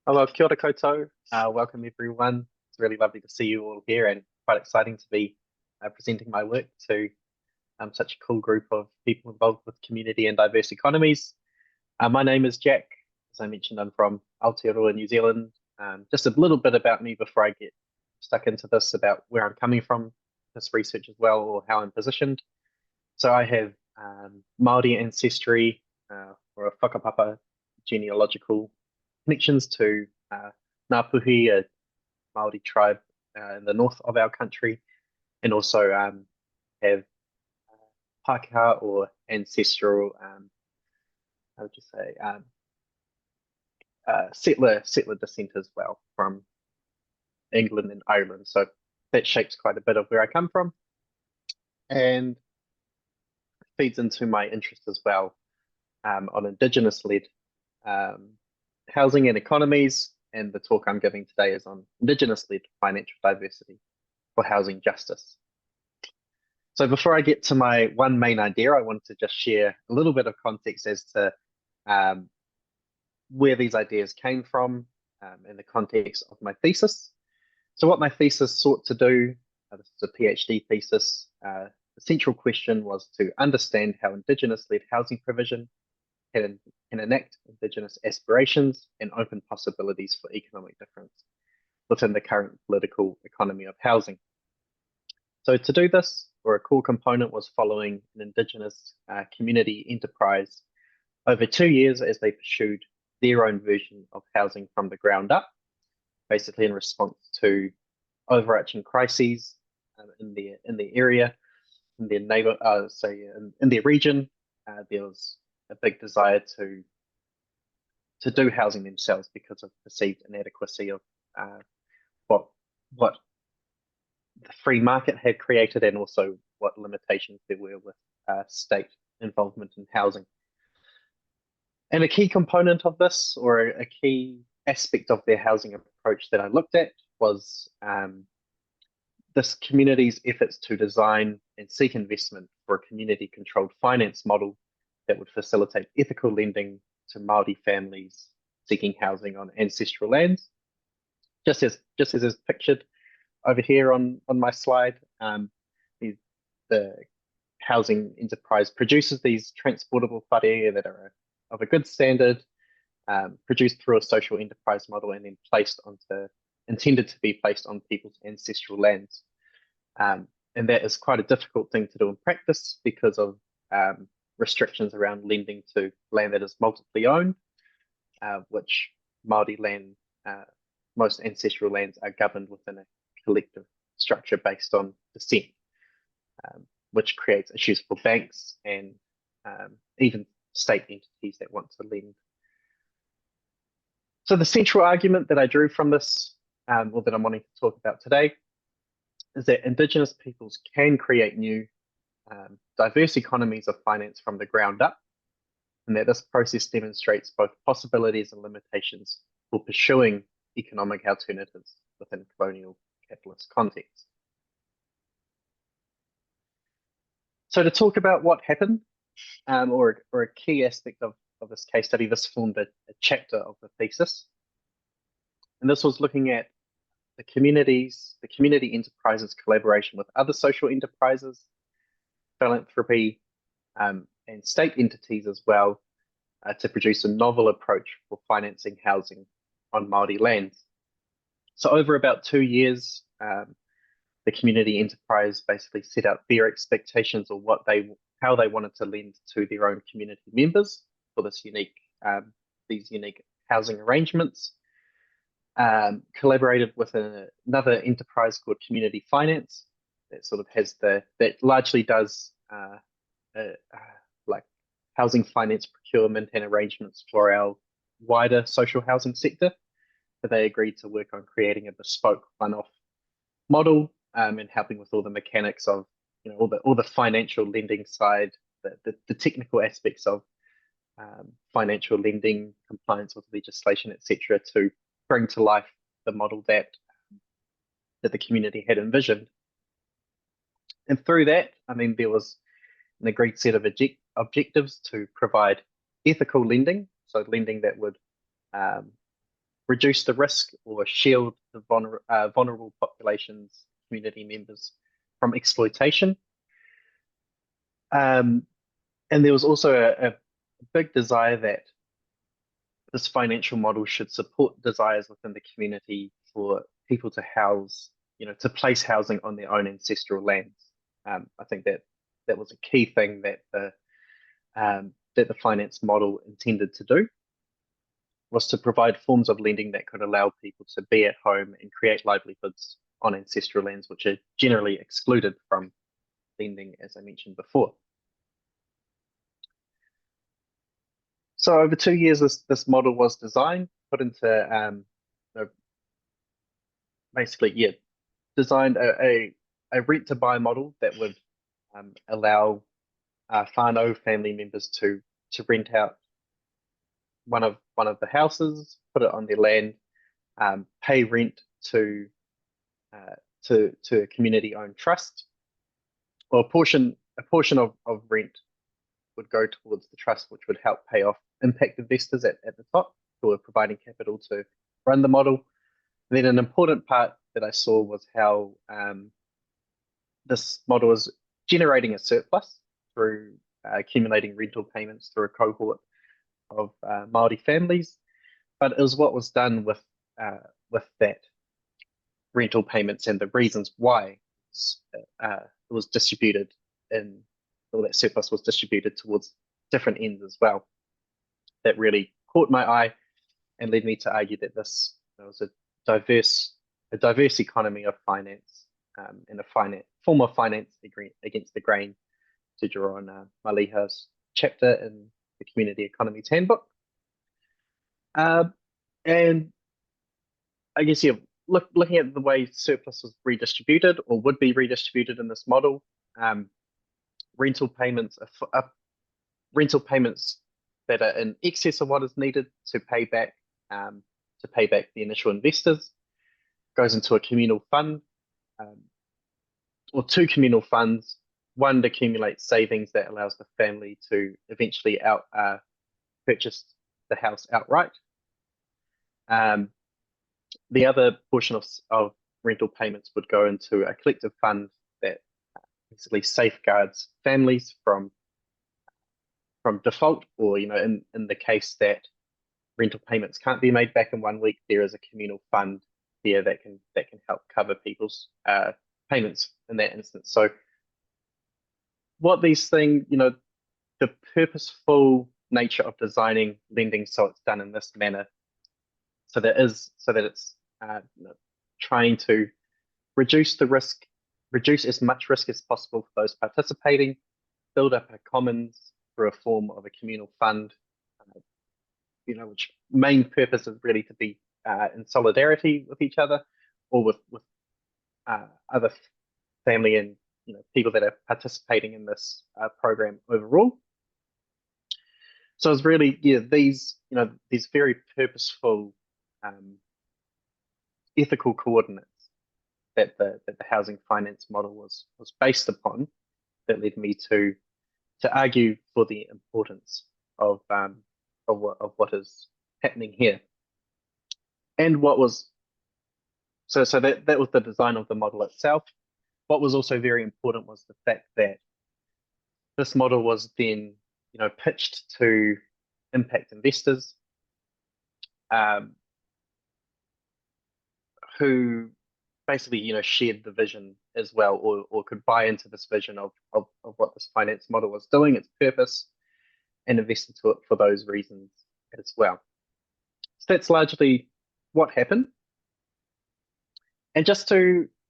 Hello, kia ora koutou. Welcome everyone. It's really lovely to see you all here and quite exciting to be presenting my work to such a cool group of people involved with community and diverse economies. My name is Jack. As I mentioned, I'm from Aotearoa, New Zealand. Just a little bit about me before I get stuck into this about where I'm coming from, this research as well, or how I'm positioned. So I have Māori ancestry or a whakapapa genealogical connections to Ngāpuhi, a Māori tribe in the north of our country, and also have Pākehā or ancestral, how would you say, settler descent as well from England and Ireland. So that shapes quite a bit of where I come from, and feeds into my interest as well on Indigenous-led um, housing and economies. And the talk I'm giving today is on Indigenous-led financial diversity for housing justice. So before I get to my one main idea, I want to just share a little bit of context as to where these ideas came from in the context of my thesis. So what my thesis sought to do, this is a PhD thesis, the central question was to understand how Indigenous-led housing provision can enact Indigenous aspirations and open possibilities for economic difference within the current political economy of housing. So to do this, or a core component was following an Indigenous community enterprise over 2 years as they pursued their own version of housing from the ground up, basically in response to overarching crises in their area, in their neighbor, in their region. There was a big desire to do housing themselves because of perceived inadequacy of what the free market had created, and also what limitations there were with state involvement in housing. And a key component of this, or a key aspect of their housing approach that I looked at, was this community's efforts to design and seek investment for a community-controlled finance model that would facilitate ethical lending to Māori families seeking housing on ancestral lands. Just as is pictured over here on my slide, the housing enterprise produces these transportable whare that are of a good standard, produced through a social enterprise model, and then intended to be placed on people's ancestral lands. And that is quite a difficult thing to do in practice because of restrictions around lending to land that is multiply owned, which Māori land, most ancestral lands are governed within a collective structure based on descent, which creates issues for banks and even state entities that want to lend. So the central argument that I drew from this, or that I'm wanting to talk about today, is that Indigenous peoples can create new diverse economies of finance from the ground up, and that this process demonstrates both possibilities and limitations for pursuing economic alternatives within colonial capitalist context. So to talk about what happened, or a key aspect of this case study, this formed a chapter of the thesis. And this was looking at the community enterprises collaboration with other social enterprises, philanthropy, and state entities as well, to produce a novel approach for financing housing on Māori lands. So over about 2 years, the community enterprise basically set out their expectations of how they wanted to lend to their own community members for these unique housing arrangements. Collaborated with another enterprise called Community Finance that sort of that largely does like housing finance procurement and arrangements for our wider social housing sector. So they agreed to work on creating a bespoke one-off model, and helping with all the mechanics of all the financial lending side, the technical aspects of financial lending, compliance with legislation, etc., to bring to life the model that the community had envisioned. And through that, there was an agreed set of objectives to provide ethical lending, so lending that would reduce the risk or shield the vulnerable populations, community members from exploitation. And there was also a big desire that this financial model should support desires within the community for people to house, to place housing on their own ancestral lands. I think that was a key thing that the finance model intended to do, was to provide forms of lending that could allow people to be at home and create livelihoods on ancestral lands, which are generally excluded from lending, as I mentioned before. So over 2 years, this model was designed, put into basically, designed a rent to buy model that would allow whānau family members to rent out one of the houses, put it on their land, pay rent to a community-owned trust, or a portion of rent would go towards the trust, which would help pay off impact investors at the top who are providing capital to run the model. And then an important part that I saw was how this model is generating a surplus through accumulating rental payments through a cohort of Māori families, but it was what was done with that rental payments and the reasons why it was distributed or that surplus was distributed towards different ends as well. That really caught my eye and led me to argue that this was a diverse economy of finance and a form of finance against the grain, to draw on Maliha's chapter in the Community Economies Handbook. And I guess, looking at the way surplus was redistributed or would be redistributed in this model, rental payments that are in excess of what is needed to pay back the initial investors goes into a communal fund, or two communal funds. One to accumulate savings that allows the family to eventually purchase the house outright. The other portion of rental payments would go into a collective fund that basically safeguards families from default, or in the case that rental payments can't be made back in 1 week, there is a communal fund there that can help cover people's payments in that instance. So what these things, the purposeful nature of designing lending so it's done in this manner, so that it's trying to reduce as much risk as possible for those participating, build up a commons through a form of a communal fund, which main purpose is really to be in solidarity with each other, or with other family and people that are participating in this program overall. So it's really these very purposeful ethical coordinates that the housing finance model was based upon that led me to argue for the importance of what is happening here. And what was so that was the design of the model itself. What was also very important was the fact that this model was then pitched to impact investors who basically shared the vision as well, or could buy into this vision of what this finance model was doing, its purpose, and invest into it for those reasons as well. So that's largely what happened. And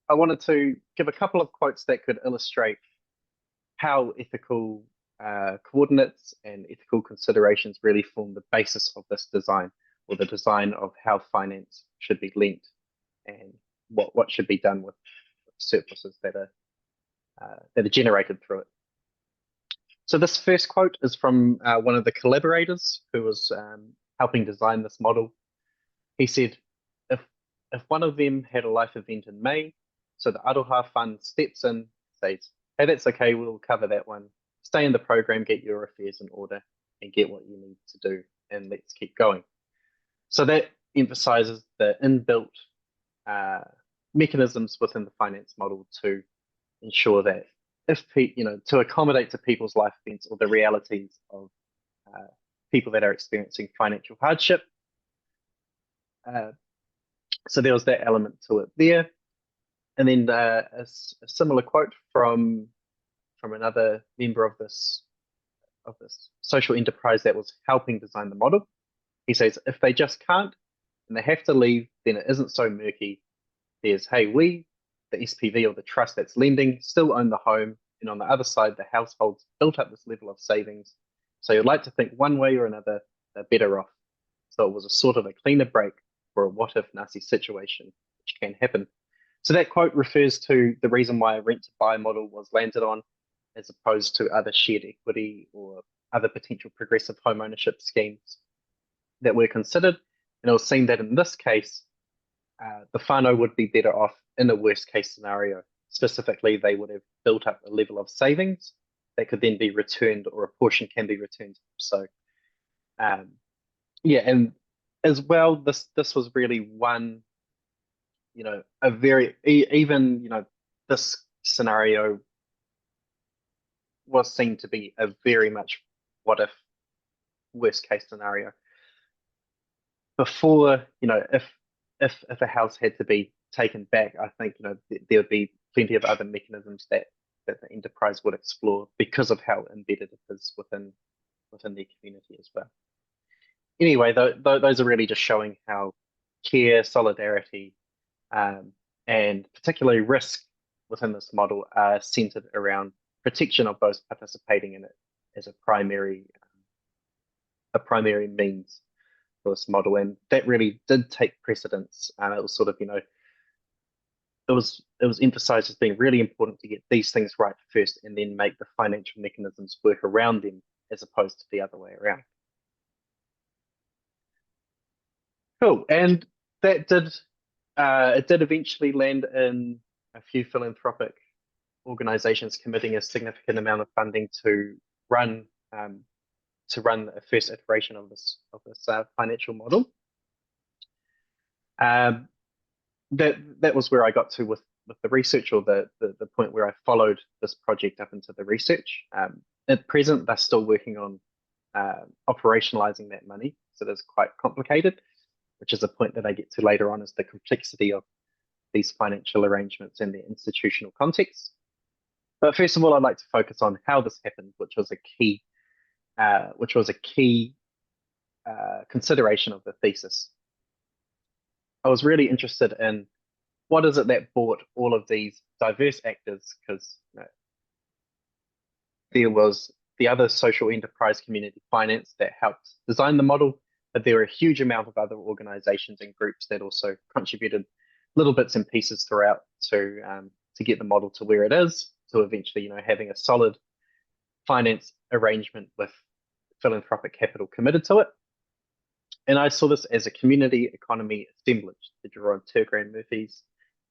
I wanted to give a couple of quotes that could illustrate how ethical coordinates and ethical considerations really form the basis of this design, or the design of how finance should be lent, and what should be done with surpluses that are generated through it. So this first quote is from one of the collaborators who was helping design this model. He said, if one of them had a life event in May, so the Aroha Fund steps in, says, hey, that's okay, we'll cover that one. Stay in the program, get your affairs in order, and get what you need to do, and let's keep going. So that emphasizes the inbuilt mechanisms within the finance model to ensure that to accommodate to people's life events or the realities of people that are experiencing financial hardship. So there was that element to it there. And then a similar quote from another member of this social enterprise that was helping design the model. He says, if they just can't and they have to leave, then it isn't so murky. There's, hey, we, the SPV or the trust that's lending, still own the home. And on the other side, the households built up this level of savings. So you'd like to think one way or another, they're better off. So it was a sort of a cleaner break for a what if nasty situation, which can happen. So that quote refers to the reason why a rent to buy model was landed on, as opposed to other shared equity or other potential progressive home ownership schemes that were considered. And it was seen that in this case, the whānau would be better off in a worst case scenario. Specifically, they would have built up a level of savings that could then be returned, or a portion can be returned. So, yeah, and as well, this was really one, a very, even, this scenario was seen to be a very much what if worst case scenario. Before, if a house had to be taken back, I think there would be plenty of other mechanisms that the enterprise would explore because of how embedded it is within their community as well. Anyway, those are really just showing how care, solidarity, and particularly risk within this model are centered around protection of those participating in it as a primary means for this model, and that really did take precedence. It was sort of, it was emphasized as being really important to get these things right first, and then make the financial mechanisms work around them, as opposed to the other way around. Cool, and that did it did eventually land in a few philanthropic organizations committing a significant amount of funding to run the first iteration of this financial model. That was where I got to with the research, or the point where I followed this project up into the research. At present, they're still working on operationalizing that money, so that's quite complicated, which is a point that I get to later on, is the complexity of these financial arrangements and their institutional context. But first of all, I'd like to focus on how this happened, which was a key consideration of the thesis. I was really interested in what is it that brought all of these diverse actors, because there was the other social enterprise community finance that helped design the model, but there were a huge amount of other organizations and groups that also contributed little bits and pieces throughout to get the model to where it is, to eventually having a solid finance arrangement with philanthropic capital committed to it. And I saw this as a community economy assemblage, to draw on Tergran Murphy's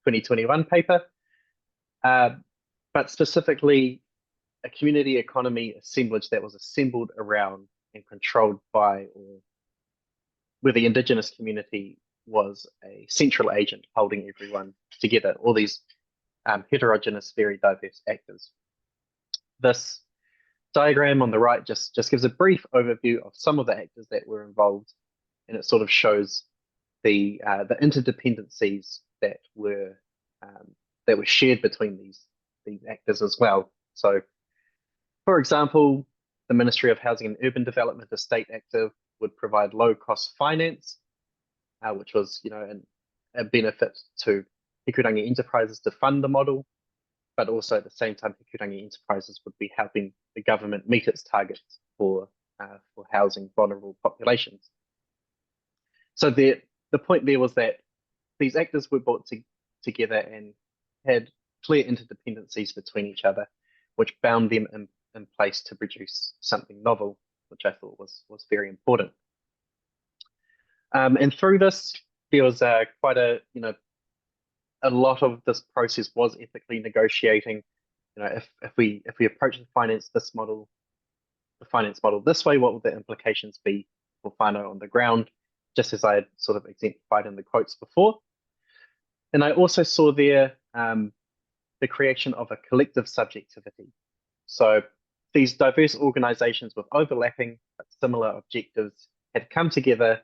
2021 paper, but specifically a community economy assemblage that was assembled around and controlled by, or where the Indigenous community was a central agent holding everyone together, all these heterogeneous, very diverse actors. This diagram on the right just gives a brief overview of some of the actors that were involved, and it sort of shows the interdependencies that were shared between these actors as well. So, for example, the Ministry of Housing and Urban Development, a state actor, would provide low-cost finance, which was a benefit to Hikurangi enterprises to fund the model, but also at the same time, Hikurangi enterprises would be helping the government meet its targets for housing vulnerable populations. So the point there was that these actors were brought together and had clear interdependencies between each other, which bound them in place to produce something novel, which I thought was very important. And through this, there was quite a lot of this process was ethically negotiating. If we approach the finance model this way, what would the implications be for whānau on the ground? just as I had sort of exemplified in the quotes before. And I also saw there the creation of a collective subjectivity. So these diverse organizations with overlapping but similar objectives had come together,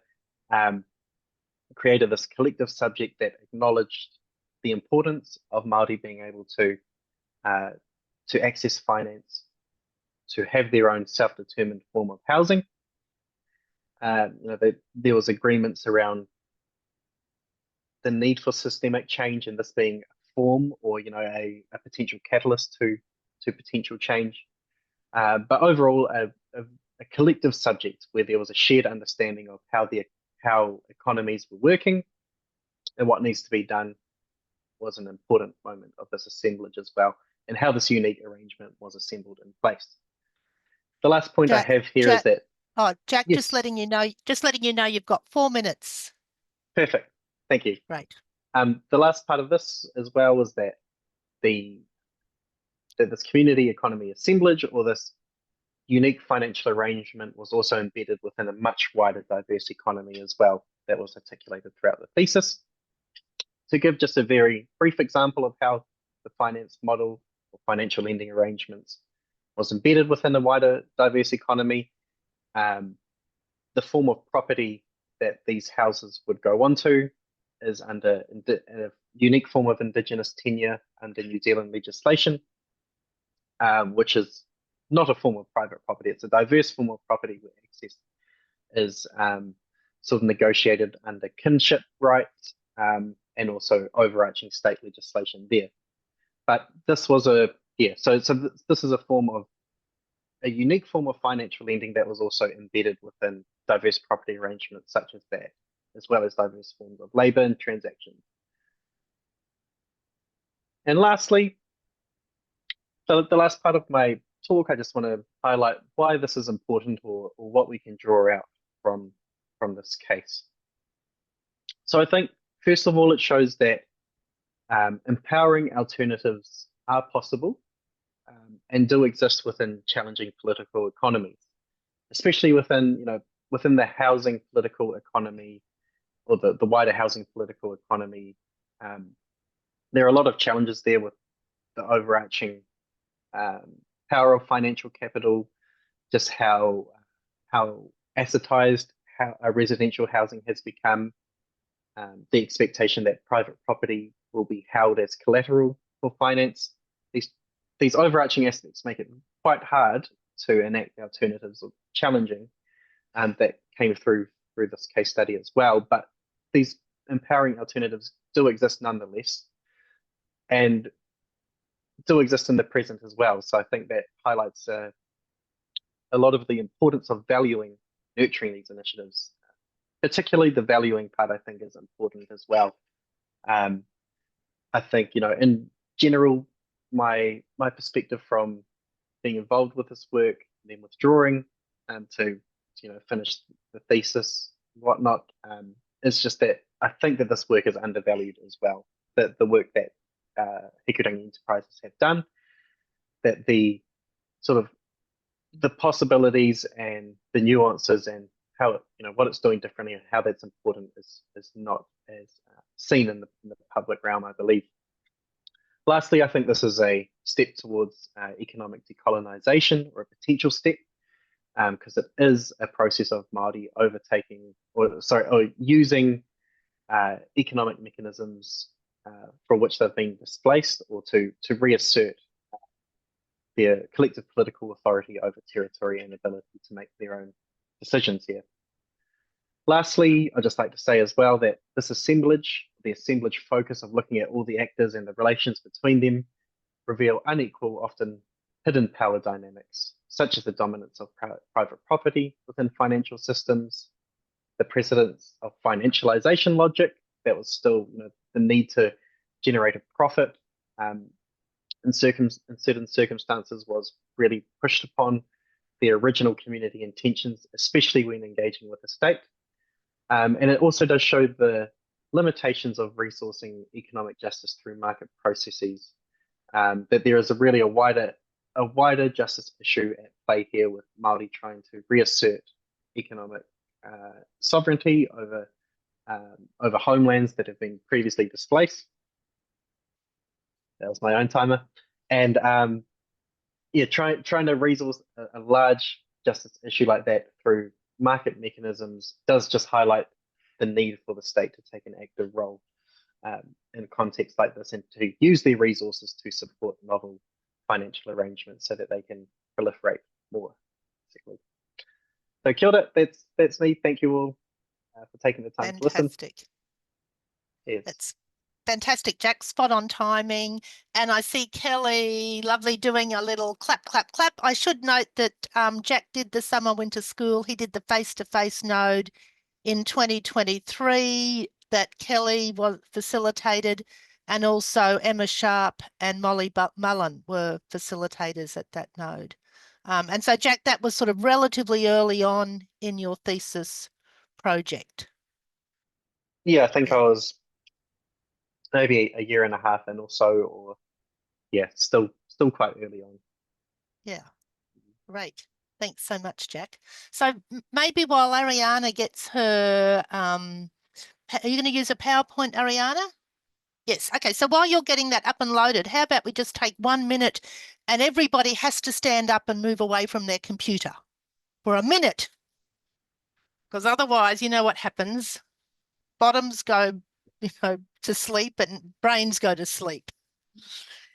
created this collective subject that acknowledged the importance of Māori being able to access finance, to have their own self-determined form of housing. There was agreements around the need for systemic change, and this being a form or a potential catalyst to potential change. But overall, a collective subject where there was a shared understanding of how economies were working and what needs to be done was an important moment of this assemblage as well, and how this unique arrangement was assembled in place. The last point I have here is that. Oh, Jack, yes. just letting you know you've got 4 minutes. Perfect. Thank you. Right. The last part of this as well was that this community economy assemblage, or this unique financial arrangement, was also embedded within a much wider diverse economy as well that was articulated throughout the thesis. To give just a very brief example of how the finance model or financial lending arrangements was embedded within a wider diverse economy, the form of property that these houses would go onto is under a unique form of Indigenous tenure under New Zealand legislation, which is not a form of private property. It's a diverse form of property where access is sort of negotiated under kinship rights and also overarching state legislation there. But this was so this is a unique form of financial lending that was also embedded within diverse property arrangements such as that, as well as diverse forms of labour and transactions. And lastly, the last part of my talk, I just want to highlight why this is important, or what we can draw out from this case. So I think, first of all, it shows that empowering alternatives are possible and do exist within challenging political economies, especially within the housing political economy, or the wider housing political economy. There are a lot of challenges there with the overarching power of financial capital, just how assetized residential housing has become, the expectation that private property will be held as collateral for finance. These overarching aspects make it quite hard to enact alternatives, or challenging, that came through this case study as well. But these empowering alternatives do exist nonetheless, and do exist in the present as well. So I think that highlights a lot of the importance of valuing, nurturing these initiatives. Particularly the valuing part, I think, is important as well. I think, in general, my perspective from being involved with this work, and then withdrawing to finish the thesis and whatnot, is just that I think that this work is undervalued as well. That the work that Hikurangi Enterprises have done, that the sort of the possibilities and the nuances and how what it's doing differently and how that's important is not as seen in the public realm, I believe. Lastly, I think this is a step towards economic decolonization, or a potential step, because it is a process of Māori using economic mechanisms for which they've been displaced, or to reassert their collective political authority over territory and ability to make their own decisions here. Lastly, I'd just like to say as well that this assemblage, the assemblage focus of looking at all the actors and the relations between them, reveal unequal, often hidden power dynamics, such as the dominance of private property within financial systems, the precedence of financialization logic that was still the need to generate a profit in certain circumstances was really pushed upon the original community intentions, especially when engaging with the state. And it also does show the limitations of resourcing economic justice through market processes, that there is a wider justice issue at play here, with Māori trying to reassert economic sovereignty over homelands that have been previously displaced. That was my own timer. And yeah, trying to resource a large justice issue like that through market mechanisms does just highlight the need for the state to take an active role in contexts like this, and to use their resources to support novel financial arrangements so that they can proliferate more, basically. So kia ora, that's me. Thank you all for taking the time to listen. Fantastic. Yes. That's fantastic, Jack. Spot on timing. And I see Kelly, lovely, doing a little clap, clap, clap. I should note that Jack did the summer winter school. He did the face-to-face node in 2023 that Kelly was facilitated, and also Emma Sharp and Molly Mullen were facilitators at that node. And so, Jack, that was sort of relatively early on in your thesis project. Yeah, I think I was maybe a year and a half in or so, or yeah, still quite early on. Yeah, great. Thanks so much, Jack. So maybe while Arianna gets her, are you going to use a PowerPoint, Arianna? Yes. Okay. So while you're getting that up and loaded, how about we just take 1 minute and everybody has to stand up and move away from their computer for a minute, because otherwise, you know what happens. Bottoms go, to sleep and brains go to sleep.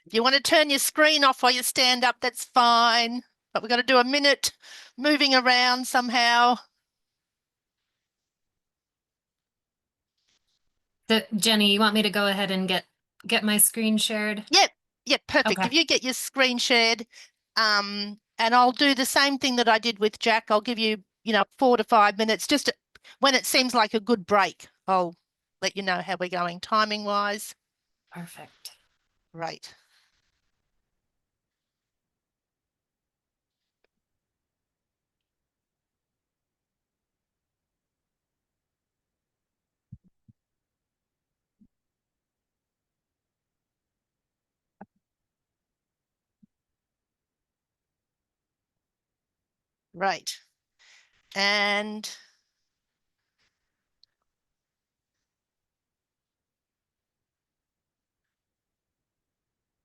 If you want to turn your screen off while you stand up, that's fine. But we've got to do a minute moving around somehow. So, Jenny, you want me to go ahead and get my screen shared? Yep, perfect. Okay. If you get your screen shared, and I'll do the same thing that I did with Jack. I'll give you, 4 to 5 minutes. Just when it seems like a good break, I'll let you know how we're going timing wise. Perfect. Right. Right. And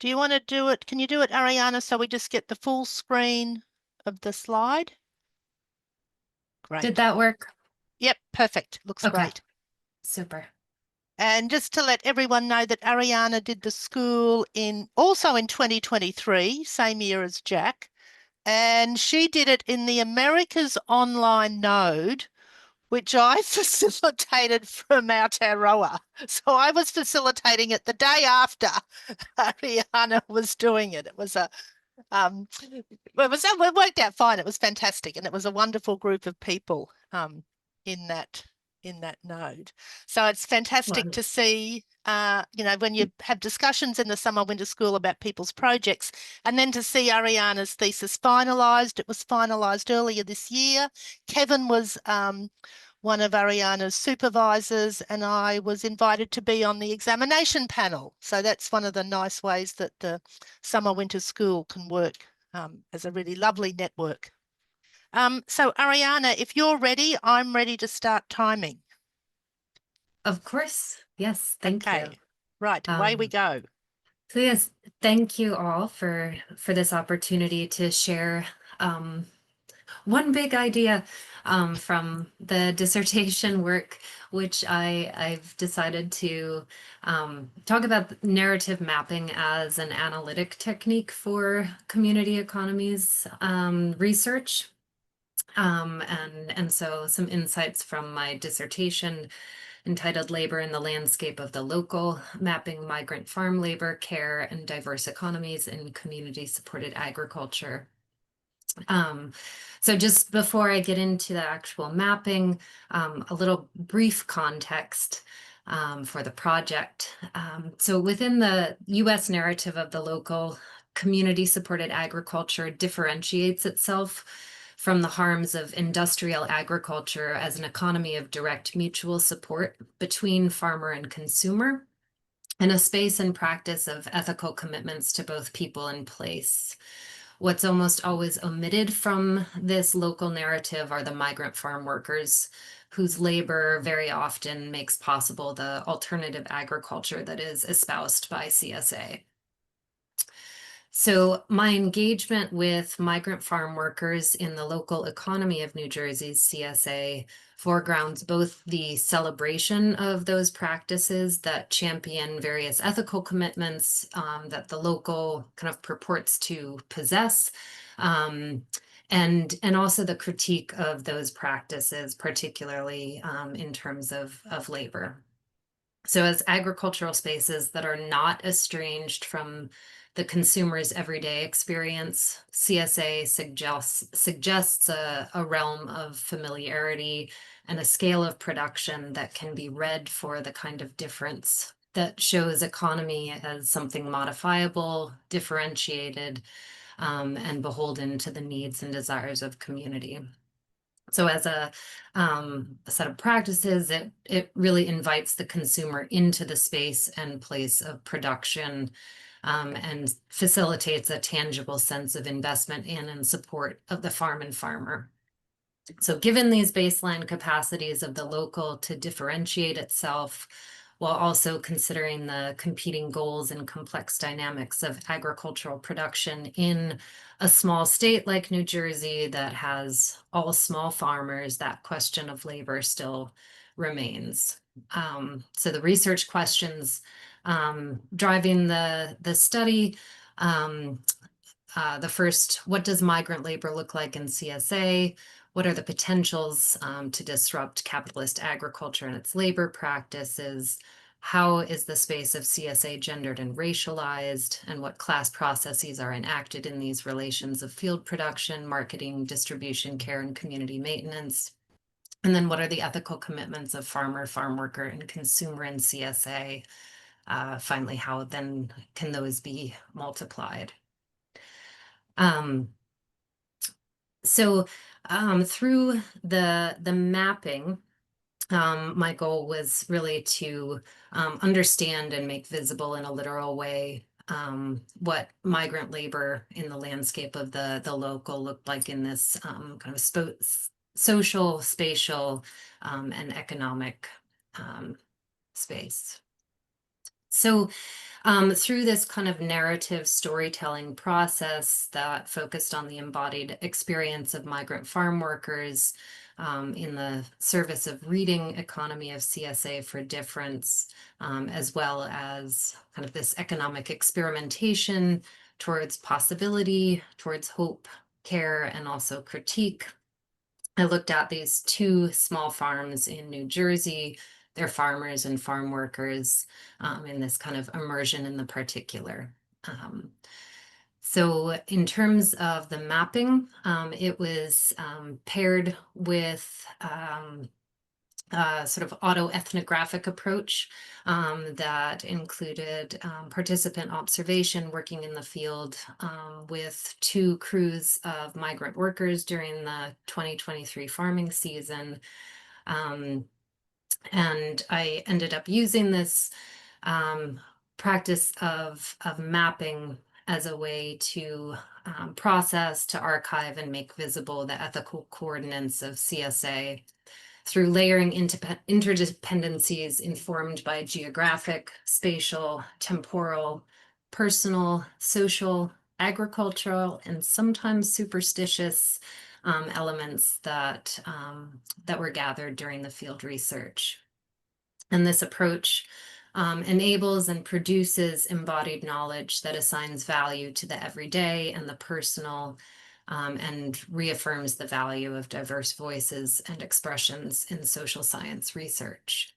do you want to do it? Can you do it, Arianna, so we just get the full screen of the slide? Great. Did that work? Yep, perfect. Looks Okay. great. Super. And just to let everyone know that Arianna did the school also in 2023, same year as Jack. And she did it in the Americas Online Node, which I facilitated from Aotearoa. So I was facilitating it the day after Arianna was doing it. It was it worked out fine. It was fantastic, and it was a wonderful group of people in that node. So it's fantastic to see, when you have discussions in the summer winter school about people's projects, and then to see Arianna's thesis finalised. It was finalised earlier this year. Kevin was one of Arianna's supervisors, and I was invited to be on the examination panel. So that's one of the nice ways that the summer winter school can work as a really lovely network. So Arianna, if you're ready, I'm ready to start timing. Of course. Yes. Thank you. Right, away we go. So yes, thank you all for this opportunity to share one big idea from the dissertation work, which I've decided to talk about narrative mapping as an analytic technique for community economies research. And so some insights from my dissertation entitled Labor in the Landscape of the Local, Mapping Migrant Farm Labor, Care, and Diverse Economies in Community-Supported Agriculture. So just before I get into the actual mapping, a little brief context for the project. So within the US narrative of the local, community-supported agriculture differentiates itself from the harms of industrial agriculture as an economy of direct mutual support between farmer and consumer, and a space and practice of ethical commitments to both people and place. What's almost always omitted from this local narrative are the migrant farm workers whose labor very often makes possible the alternative agriculture that is espoused by CSA. So my engagement with migrant farm workers in the local economy of New Jersey's CSA foregrounds both the celebration of those practices that champion various ethical commitments that the local kind of purports to possess, and also the critique of those practices, particularly in terms of labor. So as agricultural spaces that are not estranged from the consumer's everyday experience, CSA suggests a realm of familiarity and a scale of production that can be read for the kind of difference that shows economy as something modifiable, differentiated, and beholden to the needs and desires of community. So as a set of practices, it really invites the consumer into the space and place of production, and facilitates a tangible sense of investment in and support of the farm and farmer. So given these baseline capacities of the local to differentiate itself, while also considering the competing goals and complex dynamics of agricultural production in a small state like New Jersey that has all small farmers, that question of labor still remains. So the research questions driving the study, the first, what does migrant labor look like in CSA? What are the potentials to disrupt capitalist agriculture and its labor practices? How is the space of CSA gendered and racialized? And what class processes are enacted in these relations of field production, marketing, distribution, care, and community maintenance? And then what are the ethical commitments of farmer, farm worker, and consumer in CSA? Finally, how then can those be multiplied? So through the mapping, my goal was really to understand and make visible in a literal way what migrant labor in the landscape of the local looked like in this kind of social, spatial, and economic space. So through this kind of narrative storytelling process that focused on the embodied experience of migrant farm workers in the service of reading Economy of CSA for Difference, as well as kind of this economic experimentation towards possibility, towards hope, care, and also critique, I looked at these two small farms in New Jersey, their farmers and farm workers, in this kind of immersion in the particular. So in terms of the mapping, it was paired with sort of autoethnographic approach that included participant observation, working in the field with 2 crews of migrant workers during the 2023 farming season. And I ended up using this practice of mapping as a way to process, to archive, and make visible the ethical coordinates of CSA through layering interdependencies informed by geographic, spatial, temporal, personal, social, agricultural, and sometimes superstitious elements that were gathered during the field research. And this approach enables and produces embodied knowledge that assigns value to the everyday and the personal, and reaffirms the value of diverse voices and expressions in social science research.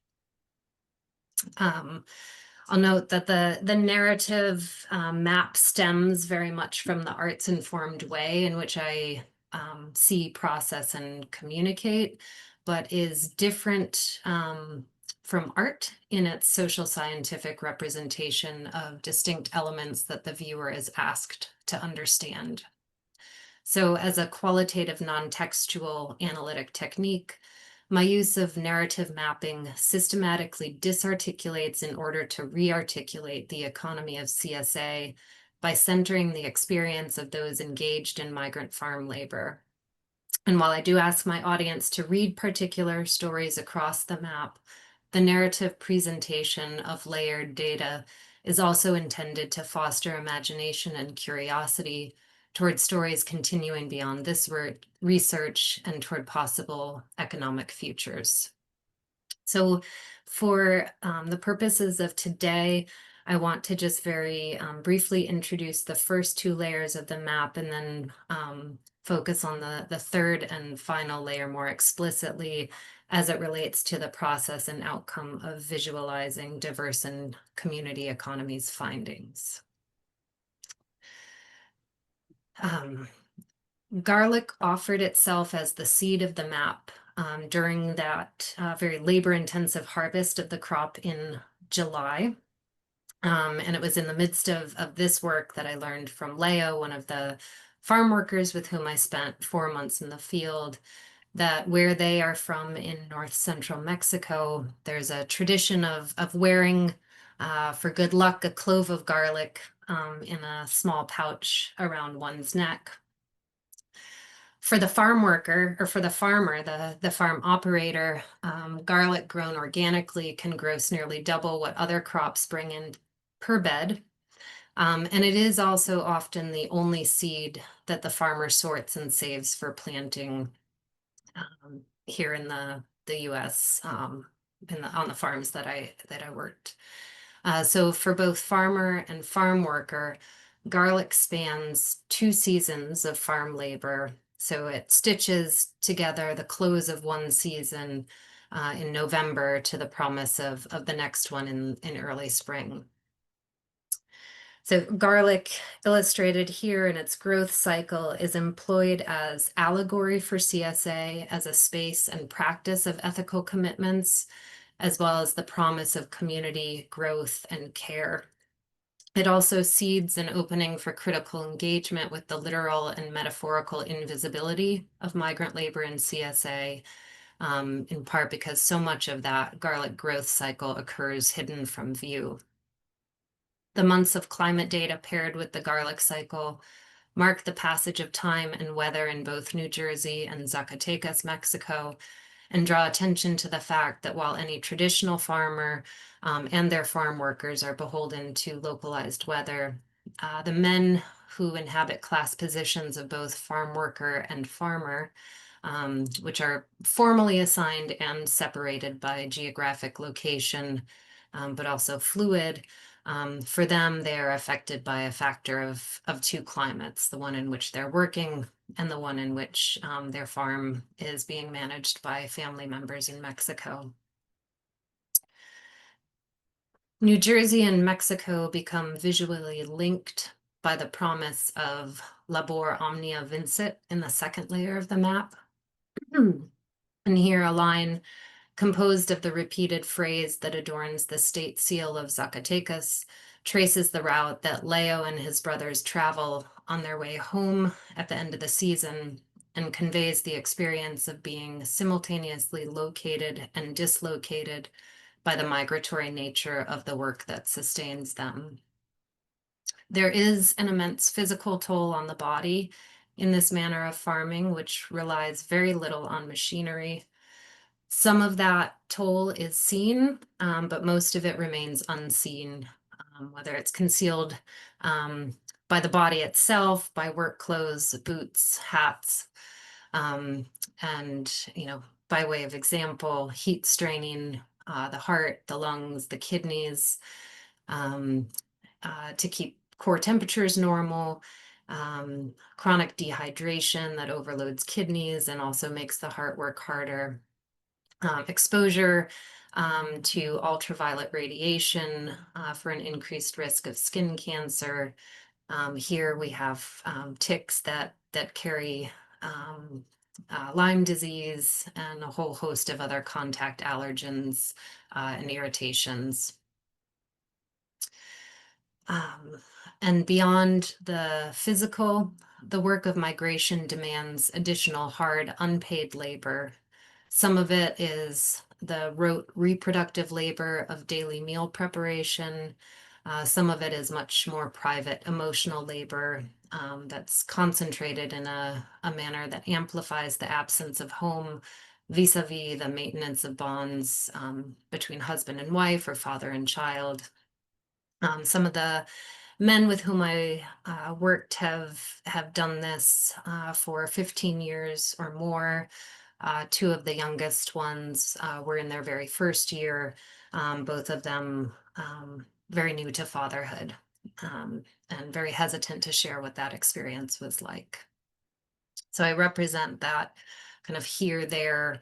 I'll note that the narrative map stems very much from the arts-informed way in which I see, process, and communicate, but is different from art in its social scientific representation of distinct elements that the viewer is asked to understand. So as a qualitative non-textual analytic technique, my use of narrative mapping systematically disarticulates in order to rearticulate the economy of CSA by centering the experience of those engaged in migrant farm labor. And while I do ask my audience to read particular stories across the map, the narrative presentation of layered data is also intended to foster imagination and curiosity toward stories continuing beyond this research and toward possible economic futures. So for the purposes of today, I want to just very briefly introduce the first two layers of the map and then focus on the third and final layer more explicitly as it relates to the process and outcome of visualizing diverse and community economies findings. Garlic offered itself as the seed of the map during that very labor-intensive harvest of the crop in July. And it was in the midst of this work that I learned from Leo, one of the farm workers with whom I spent 4 months in the field, that where they are from in north central Mexico, there's a tradition of wearing, for good luck, a clove of garlic in a small pouch around one's neck. For the farm worker, or for the farmer, the farm operator, garlic grown organically can gross nearly double what other crops bring in per bed. And it is also often the only seed that the farmer sorts and saves for planting here in the US on the farms that I worked. So for both farmer and farm worker, garlic spans 2 seasons of farm labor. So it stitches together the close of one season in November to the promise of the next one in early spring. So garlic, illustrated here in its growth cycle, is employed as allegory for CSA as a space and practice of ethical commitments, as well as the promise of community growth and care. It also seeds an opening for critical engagement with the literal and metaphorical invisibility of migrant labor in CSA, in part because so much of that garlic growth cycle occurs hidden from view. The months of climate data paired with the garlic cycle mark the passage of time and weather in both New Jersey and Zacatecas, Mexico, and draw attention to the fact that while any traditional farmer and their farm workers are beholden to localized weather, the men who inhabit class positions of both farm worker and farmer, which are formally assigned and separated by geographic location, but also fluid, for them, they are affected by a factor of 2 climates, the one in which they're working and the one in which their farm is being managed by family members in Mexico. New Jersey and Mexico become visually linked by the promise of labor omnia vincit in the second layer of the map. And here a line composed of the repeated phrase that adorns the state seal of Zacatecas traces the route that Leo and his brothers travel on their way home at the end of the season and conveys the experience of being simultaneously located and dislocated by the migratory nature of the work that sustains them. There is an immense physical toll on the body in this manner of farming, which relies very little on machinery. Some of that toll is seen, but most of it remains unseen, whether it's concealed by the body itself, by work clothes, boots, hats, and, by way of example, heat straining the heart, the lungs, the kidneys to keep core temperatures normal, chronic dehydration that overloads kidneys and also makes the heart work harder. Exposure to ultraviolet radiation for an increased risk of skin cancer. Here we have ticks that carry Lyme disease and a whole host of other contact allergens and irritations. And beyond the physical, the work of migration demands additional hard, unpaid labor. Some of it is the rote reproductive labor of daily meal preparation, Some of it is much more private, emotional labor that's concentrated in a manner that amplifies the absence of home vis-a-vis the maintenance of bonds between husband and wife or father and child. Some of the men with whom I worked have done this for 15 years or more. Two of the youngest ones were in their very first year, both of them very new to fatherhood, and very hesitant to share what that experience was like. So I represent that kind of here-there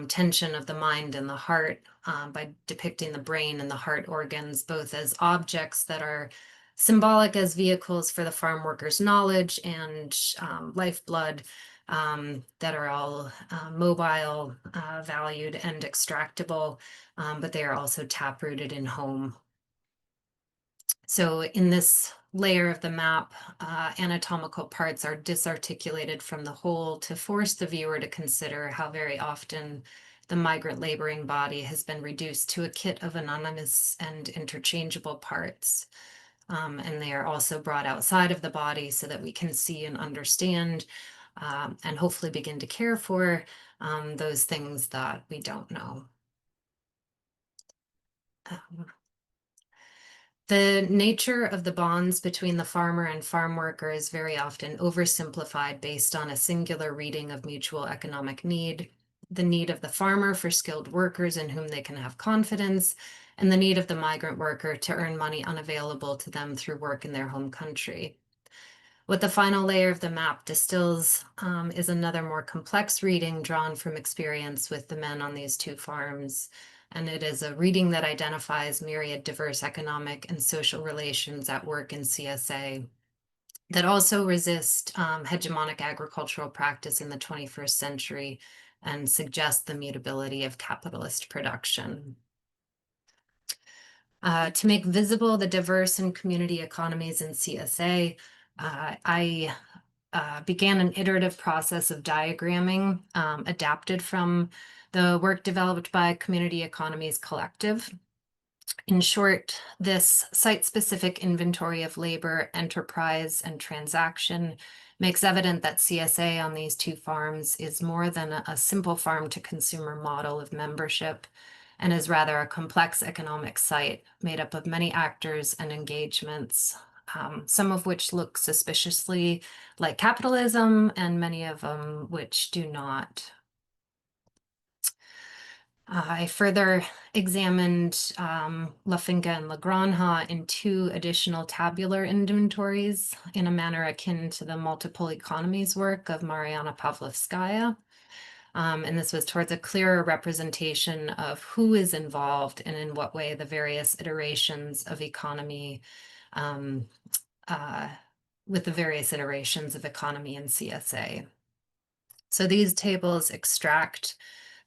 tension of the mind and the heart by depicting the brain and the heart organs, both as objects that are symbolic as vehicles for the farm workers' knowledge and lifeblood, that are all mobile, valued, and extractable, but they are also taprooted in home. So in this layer of the map, anatomical parts are disarticulated from the whole to force the viewer to consider how very often the migrant laboring body has been reduced to a kit of anonymous and interchangeable parts. And they are also brought outside of the body so that we can see and understand and hopefully begin to care for those things that we don't know. The nature of the bonds between the farmer and farm worker is very often oversimplified based on a singular reading of mutual economic need, the need of the farmer for skilled workers in whom they can have confidence, and the need of the migrant worker to earn money unavailable to them through work in their home country. What the final layer of the map distills is another more complex reading drawn from experience with the men on these two farms. And it is a reading that identifies myriad diverse economic and social relations at work in CSA that also resist hegemonic agricultural practice in the 21st century and suggest the mutability of capitalist production. To make visible the diverse and community economies in CSA, I began an iterative process of diagramming adapted from the work developed by Community Economies Collective. In short, this site-specific inventory of labor, enterprise, and transaction makes evident that CSA on these two farms is more than a simple farm-to-consumer model of membership and is rather a complex economic site made up of many actors and engagements, some of which look suspiciously like capitalism and many of them which do not. I further examined La Finca and La Granja in two additional tabular inventories in a manner akin to the multiple economies work of Mariana Pavlovskaya. And this was towards a clearer representation of who is involved and in what way the various iterations of economy, with the various iterations of economy in CSA. So these tables extract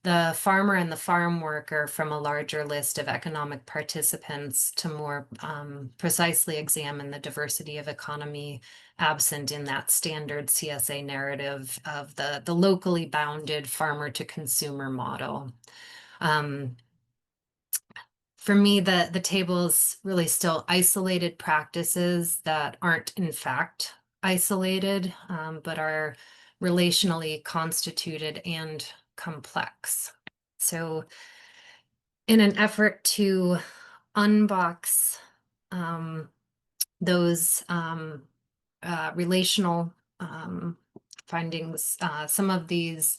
the farmer and the farm worker from a larger list of economic participants to more precisely examine the diversity of economy absent in that standard CSA narrative of the locally bounded farmer to consumer model. For me, the tables really still isolated practices that aren't in fact isolated, but are relationally constituted and complex. So in an effort to unbox those relational findings, some of these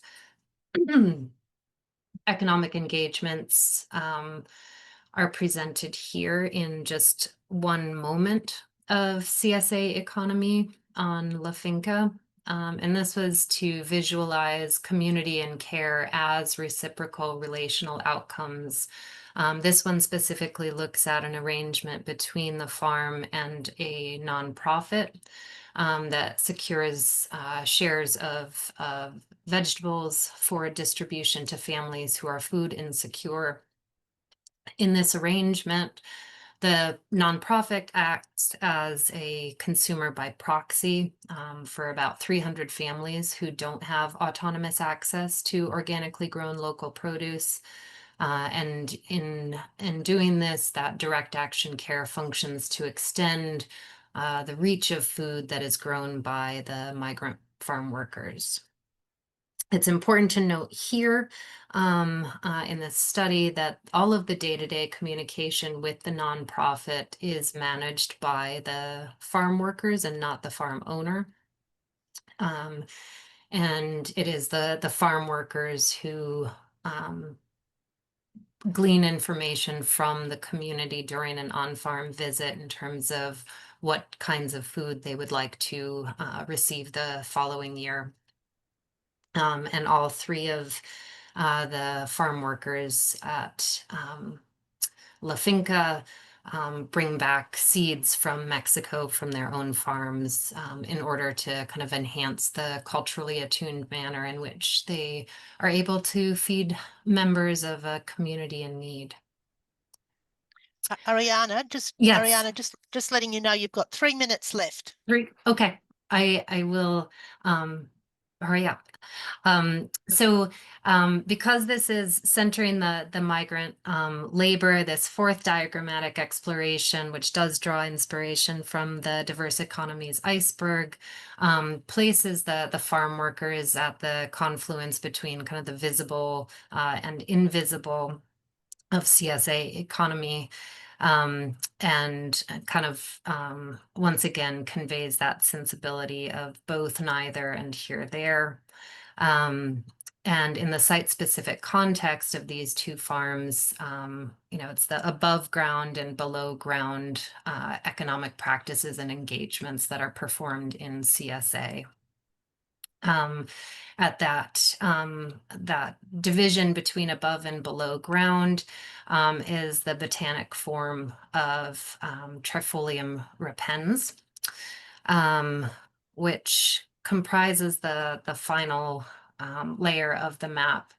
economic engagements are presented here in just one moment of CSA economy on La Finca. And this was to visualize community and care as reciprocal relational outcomes. This one specifically looks at an arrangement between the farm and a nonprofit that secures shares of vegetables for distribution to families who are food insecure. In this arrangement, the nonprofit acts as a consumer by proxy for about 300 families who don't have autonomous access to organically grown local produce. And in doing this, that direct action care functions to extend the reach of food that is grown by the migrant farm workers. It's important to note here in this study that all of the day-to-day communication with the nonprofit is managed by the farm workers and not the farm owner. And it is the farm workers who glean information from the community during an on-farm visit in terms of what kinds of food they would like to receive the following year. And all three of the farm workers at La Finca bring back seeds from Mexico from their own farms in order to kind of enhance the culturally attuned manner in which they are able to feed members of a community in need. Arianna, Yes. Arianna, just letting you know you've got 3 minutes left. Okay. I will hurry up. So because this is centering the migrant labor, this fourth diagrammatic exploration, which does draw inspiration from the diverse economies iceberg, places the farm workers at the confluence between kind of the visible and invisible of CSA economy, and kind of once again conveys that sensibility of both, neither, and here, there. And in the site-specific context of these two farms, you know, it's the above ground and below ground economic practices and engagements that are performed in CSA. At that division between above and below ground is the botanic form of Trifolium repens, which comprises the final layer of the map.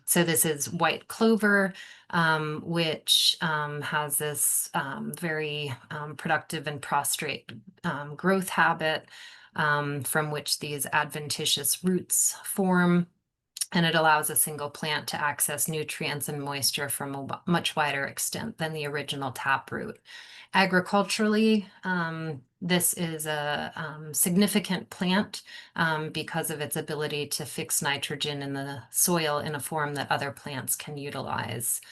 So this is white clover, which has this very productive and prostrate growth habit, from which these adventitious roots form, and it allows a single plant to access nutrients and moisture from a much wider extent than the original taproot. Agriculturally, this is a significant plant because of its ability to fix nitrogen in the soil in a form that other plants can utilize.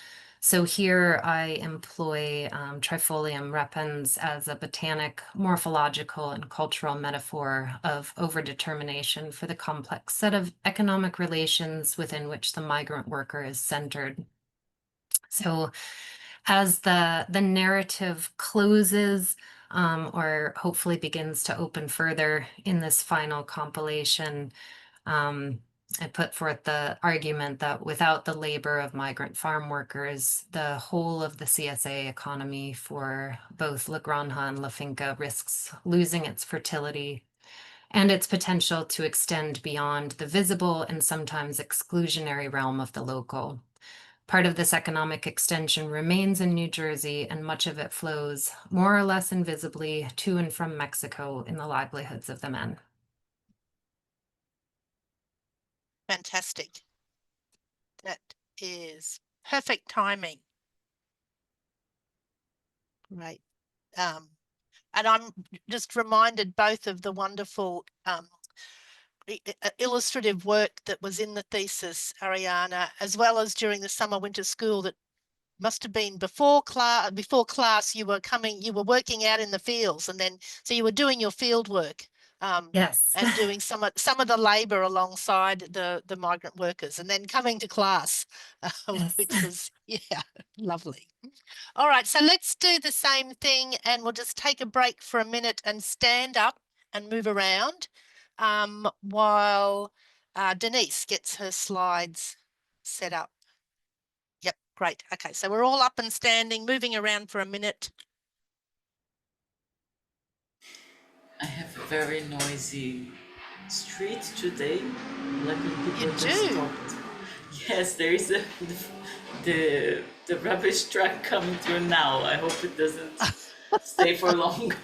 So here I employ Trifolium repens as a botanic, morphological, and cultural metaphor of overdetermination for the complex set of economic relations within which the migrant worker is centered. So as the narrative closes, or hopefully begins to open further in this final compilation, I put forth the argument that without the labor of migrant farm workers, the whole of the CSA economy for both La Granja and La Finca risks losing its fertility and its potential to extend beyond the visible and sometimes exclusionary realm of the local. Part of this economic extension remains in New Jersey, and much of it flows more or less invisibly to and from Mexico in the livelihoods of the men. Fantastic. That is perfect timing. Right. And I'm just reminded both of the wonderful illustrative work that was in the thesis, Arianna, as well as during the summer winter school that must have been before class you were working out in the fields, and then so you were doing your field work. Yes. And doing some of the labor alongside the migrant workers, and then coming to class, Yes. which was, yeah, lovely. All right, so let's do the same thing, and we'll just take a break for a minute and stand up and move around while Denise gets her slides set up. Yep, great. Okay, so we're all up and standing, moving around for a minute. I have a very noisy street today, like when people You just do? talked. Yes, there is the rubbish truck coming through now. I hope it doesn't stay for long.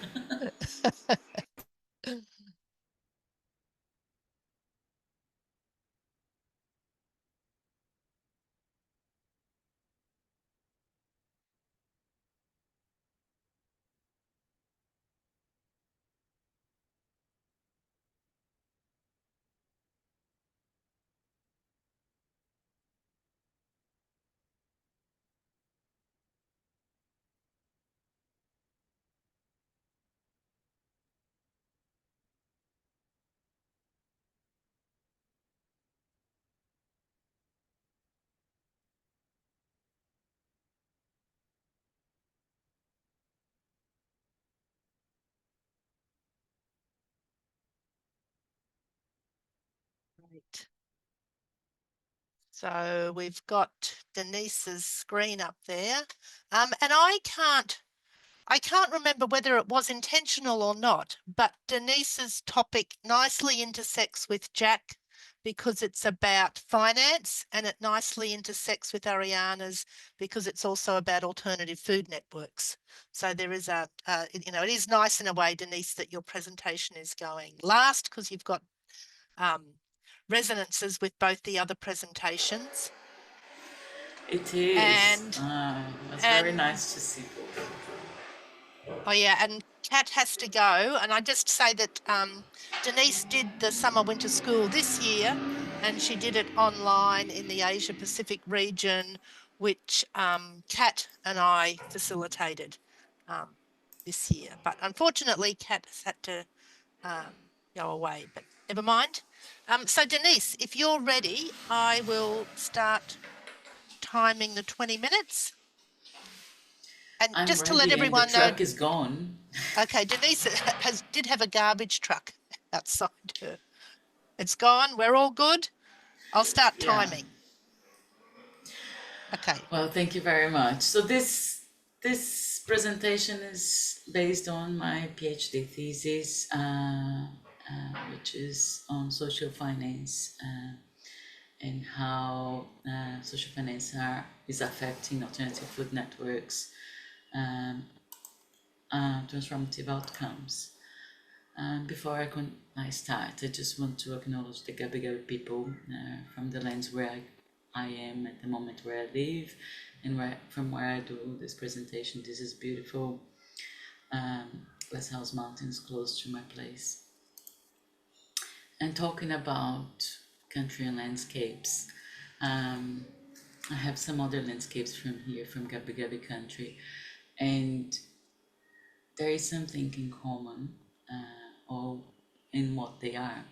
Great. So we've got Denise's screen up there. And I can't remember whether it was intentional or not, but Denise's topic nicely intersects with Jack because it's about finance, and it nicely intersects with Arianna's because it's also about alternative food networks. So there is it is nice in a way, Denise, that your presentation is going last because you've got resonances with both the other presentations. It is. And it's very nice to see both. Oh yeah, and Kat has to go. And I just say that Denise did the summer winter school this year, and she did it online in the Asia Pacific region, which Kat and I facilitated this year. But unfortunately, Kat has had to go away, but never mind. So Denise, if you're ready, I will start timing the 20 minutes. And I'm just to ready, let everyone and the know, truck is gone. okay, Denise did have a garbage truck outside her. It's gone. We're all good. I'll start timing. Okay. Well, thank you very much. So this presentation is based on my PhD thesis, which is on social finance and how social finance is affecting alternative food networks, transformative outcomes. Before I start, I just want to acknowledge the Gabi people from the lands where I am at the moment, where I live, and from where I do this presentation. This is beautiful Glass House Mountains close to my place. And talking about country and landscapes, I have some other landscapes from here, from Gabi country, and there is something in common, or in what they are.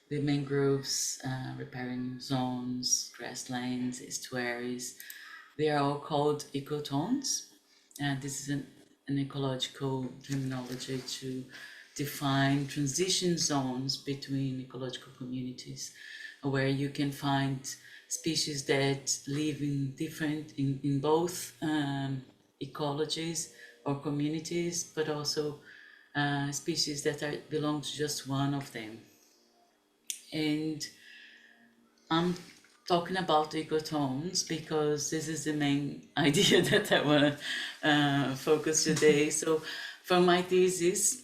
The mangroves, riparian zones, grasslands, estuaries, they are all called ecotones. This is an ecological terminology to define transition zones between ecological communities, where you can find species that live in both ecologies or communities, but also species that belong to just one of them. And I'm talking about ecotones because this is the main idea that I want to focus today. So for my thesis,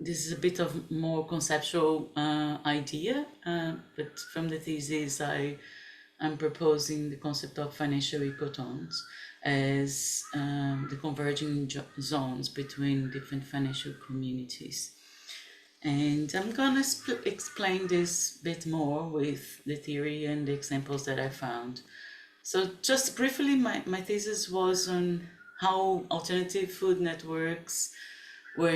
this is a bit of more conceptual idea, but from the thesis I'm proposing the concept of financial ecotones as the converging zones between different financial communities. And I'm gonna explain this a bit more with the theory and the examples that I found. So just briefly, my thesis was on how alternative food networks are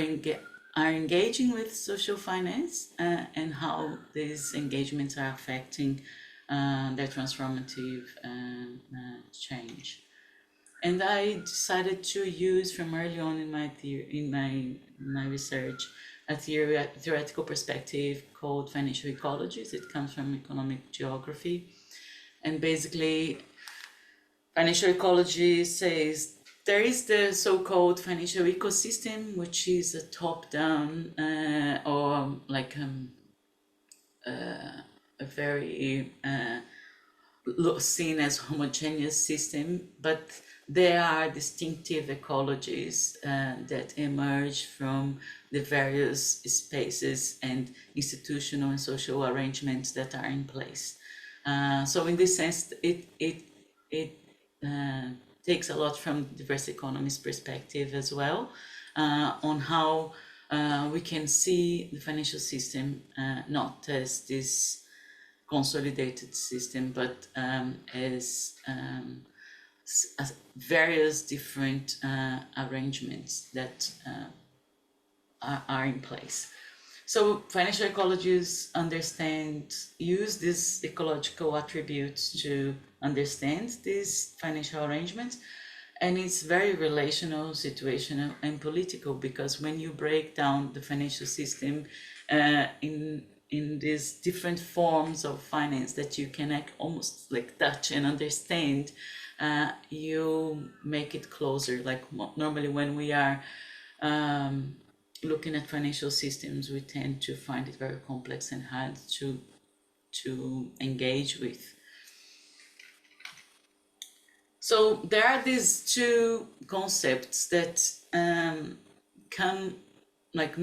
engaging with social finance and how these engagements are affecting their transformative change. And I decided to use from early on in my research a theoretical perspective called financial ecologies. It comes from economic geography, and basically financial ecology says there is the so-called financial ecosystem, which is a top-down or like a very seen as homogeneous system, but there are distinctive ecologies that emerge from the various spaces and institutional and social arrangements that are in place. So in this sense, it takes a lot from diverse economies perspective as well, on how we can see the financial system not as this consolidated system, but as various different arrangements that are in place. So financial ecologists use these ecological attributes to understand these financial arrangements, and it's very relational, situational, and political, because when you break down the financial system in these different forms of finance that you can almost like touch and understand, you make it closer. Like normally when we are looking at financial systems, we tend to find it very complex and hard to engage with. So there are these two concepts that come like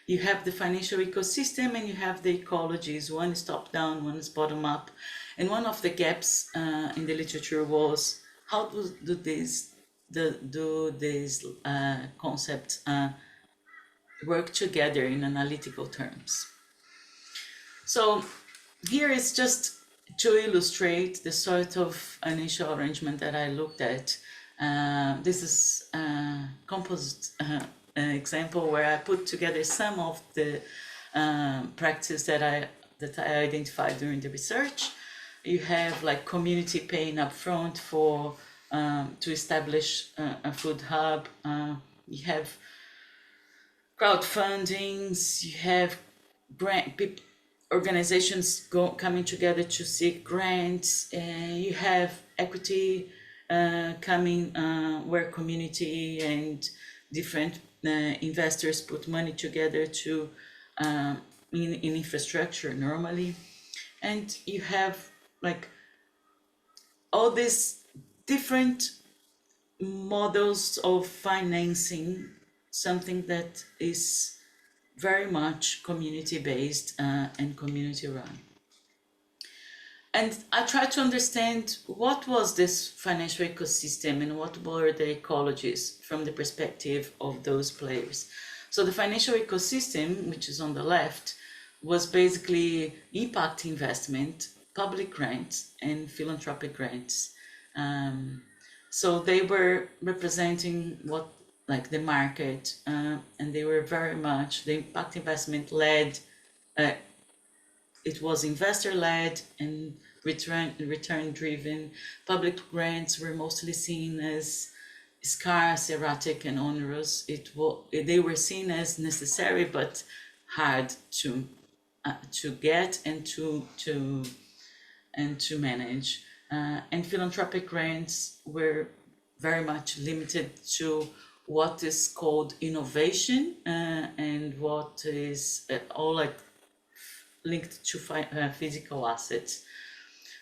you have the financial ecosystem and you have the ecologies. One is top down, one is bottom up. And one of the gaps in the literature was how do these concepts work together in analytical terms. So here is just to illustrate the sort of initial arrangement that I looked at. This is a composite example where I put together some of the practices that I identified during the research. You have like community paying upfront for to establish a food hub. You have crowdfundings. You have organizations coming together to seek grants. You have equity coming where community and different investors put money together to in infrastructure normally. And you have like all these different models of financing, something that is very much community-based and community-run. And I tried to understand what was this financial ecosystem and what were the ecologies from the perspective of those players. So the financial ecosystem, which is on the left, was basically impact investment, public grants, and philanthropic grants. So they were representing what, like the market, and they were very much, the impact investment led, it was investor led and return driven. Public grants were mostly seen as scarce, erratic, and onerous. They were seen as necessary but hard to get and to manage. And philanthropic grants were very much limited to what is called innovation and what is all like linked to physical assets.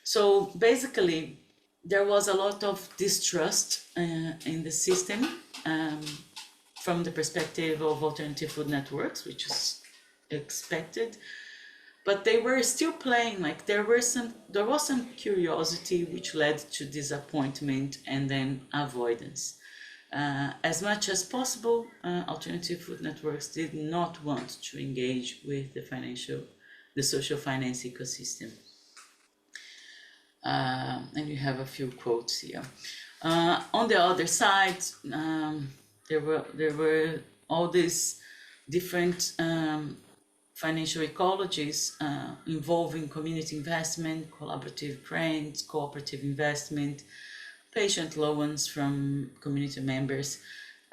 So basically, there was a lot of distrust in the system from the perspective of alternative food networks, which is expected. But they were still playing, like there was some curiosity which led to disappointment and then avoidance. As much as possible, alternative food networks did not want to engage with the social finance ecosystem. And you have a few quotes here. On the other side, there were all these different financial ecologies involving community investment, collaborative grants, cooperative investment, patient loans from community members,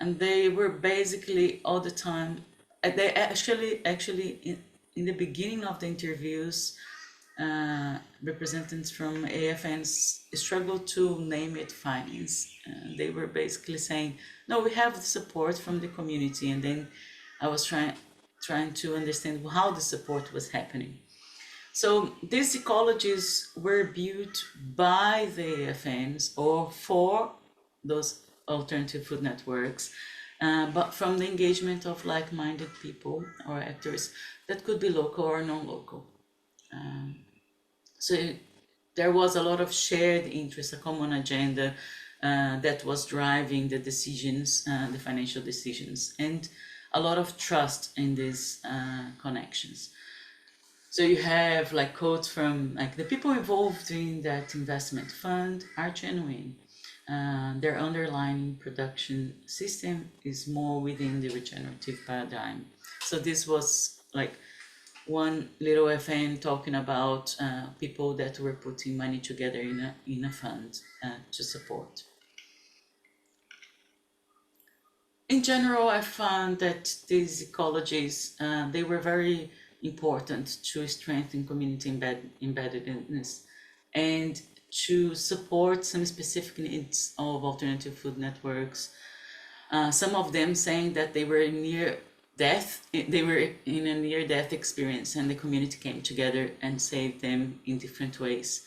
and they were basically all the time. They actually in the beginning of the interviews, representatives from AFNs struggled to name it finance. They were basically saying, no, we have the support from the community, and then I was trying to understand how the support was happening. So these ecologies were built by the AFNs or for those alternative food networks, but from the engagement of like-minded people or actors that could be local or non-local. So there was a lot of shared interest, a common agenda that was driving the decisions, the financial decisions, and a lot of trust in these connections. So you have like quotes from like the people involved in that investment fund are genuine. Their underlying production system is more within the regenerative paradigm. So this was like one little FN talking about people that were putting money together in a fund to support. in general, I found that these ecologies, they were very important to strengthen community embeddedness and to support some specific needs of alternative food networks. Some of them saying that they were near death, they were in a near-death experience, and the community came together and saved them in different ways.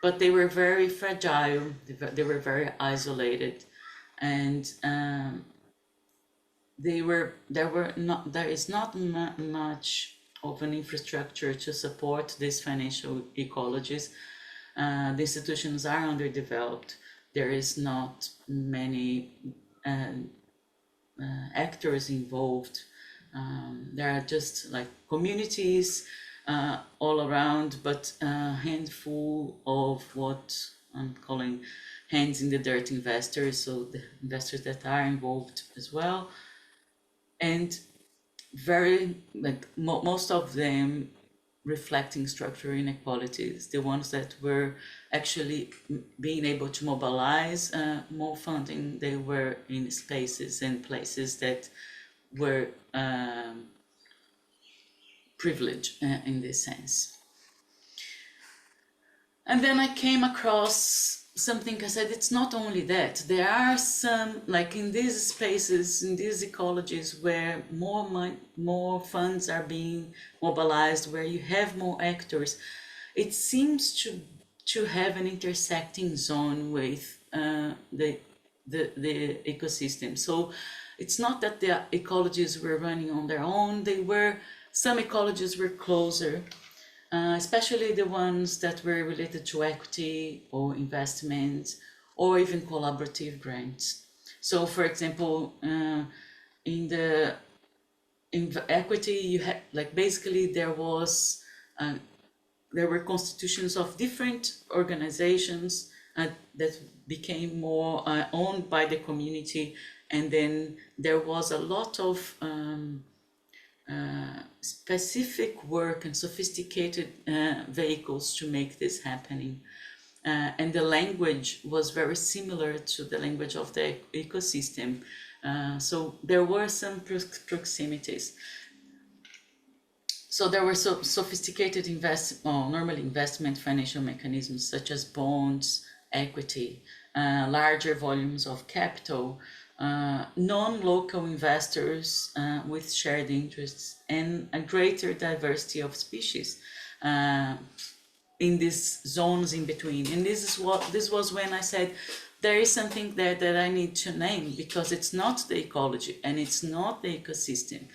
But they were very fragile, they were very isolated, and there is not much of an infrastructure to support these financial ecologies. The institutions are underdeveloped. There is not many actors involved. There are just like communities all around, but a handful of what I'm calling hands in the dirt investors, so the investors that are involved as well, and very like most of them reflecting structural inequalities, the ones that were actually being able to mobilize more funding. They were in spaces and places that were privileged in this sense. And then I came across something. I said, it's not only that, there are some, like in these spaces, in these ecologies where more funds are being mobilized, where you have more actors, it seems to have an intersecting zone with the ecosystem. So it's not that the ecologies were running on their own. Some ecologies were closer, especially the ones that were related to equity or investment or even collaborative grants. So for example, in equity, you had like basically there were constitutions of different organizations that became more owned by the community, and then there was a lot of specific work and sophisticated vehicles to make this happening. And the language was very similar to the language of the ecosystem. So there were some proximities. So there were sophisticated normally investment financial mechanisms such as bonds, equity, larger volumes of capital, non-local investors with shared interests, and a greater diversity of species in these zones in between. And this was when I said there is something there that I need to name, because it's not the ecology and it's not the ecosystem.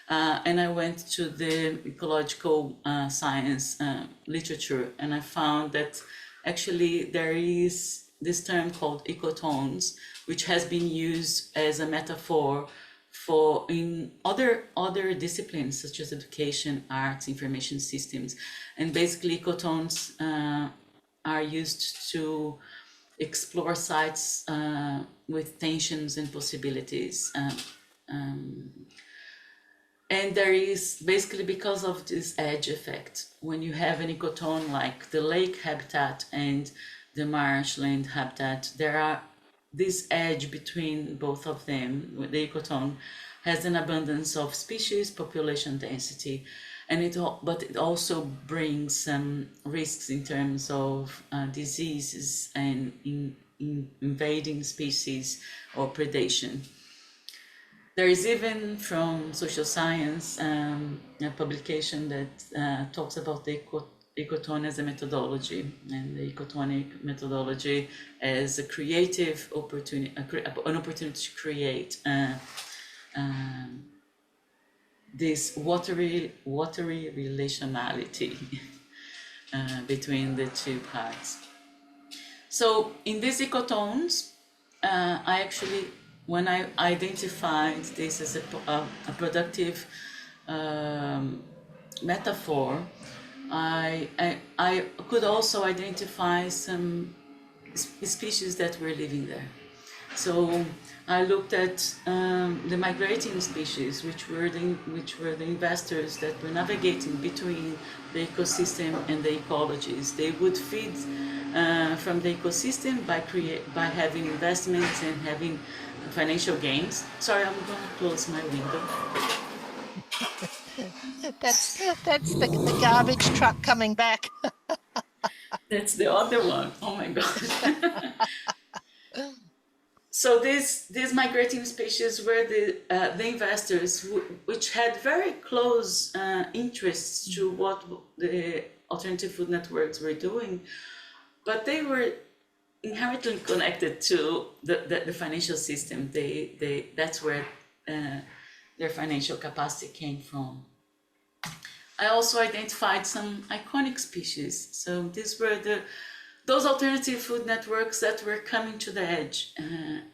And I went to the ecological science literature, and I found that actually there is this term called ecotones, which has been used as a metaphor for in other disciplines such as education, arts, information systems. And basically ecotones are used to explore sites with tensions and possibilities. And there is basically, because of this edge effect, when you have an ecotone like the lake habitat and the marshland habitat, there are this edge between both of them. The ecotone has an abundance of species, population density, and but it also brings some risks in terms of diseases and in invading species or predation. There is even from social science a publication that talks about the ecotone as a methodology, and the ecotonic methodology as a creative opportunity, an opportunity to create this watery relationality between the two parts. So in these ecotones, I actually, when I identified this as a productive metaphor, I could also identify some species that were living there. So I looked at the migrating species, which were the investors that were navigating between the ecosystem and the ecologies. They would feed from the ecosystem by having investments and having financial gains. Sorry, I'm going to close my window. That's the garbage truck coming back. That's the other one. Oh my gosh. So these migrating species were the investors which had very close interests to what the alternative food networks were doing, but they were inherently connected to the financial system. That's where their financial capacity came from. I also identified some iconic species. So these were those alternative food networks that were coming to the edge,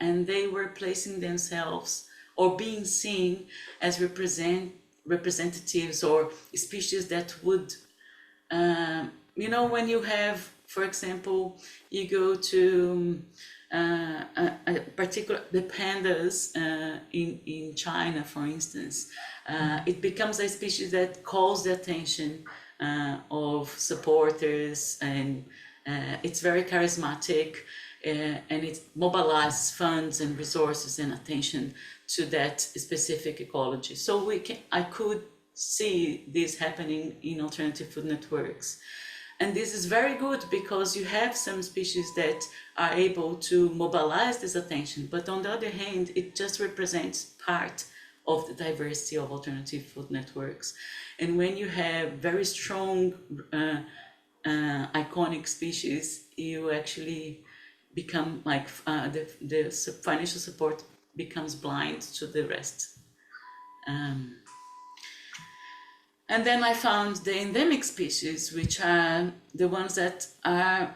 and they were placing themselves or being seen as representatives or species that would, when you have, for example, you go to a particular, the pandas in China, for instance, it becomes a species that calls the attention of supporters, and it's very charismatic, and it mobilizes funds and resources and attention to that specific ecology. So I could see this happening in alternative food networks. And this is very good because you have some species that are able to mobilize this attention, but on the other hand, it just represents part of the diversity of alternative food networks. And when you have very strong iconic species, you actually become like the financial support becomes blind to the rest. And then I found the endemic species, which are the ones that are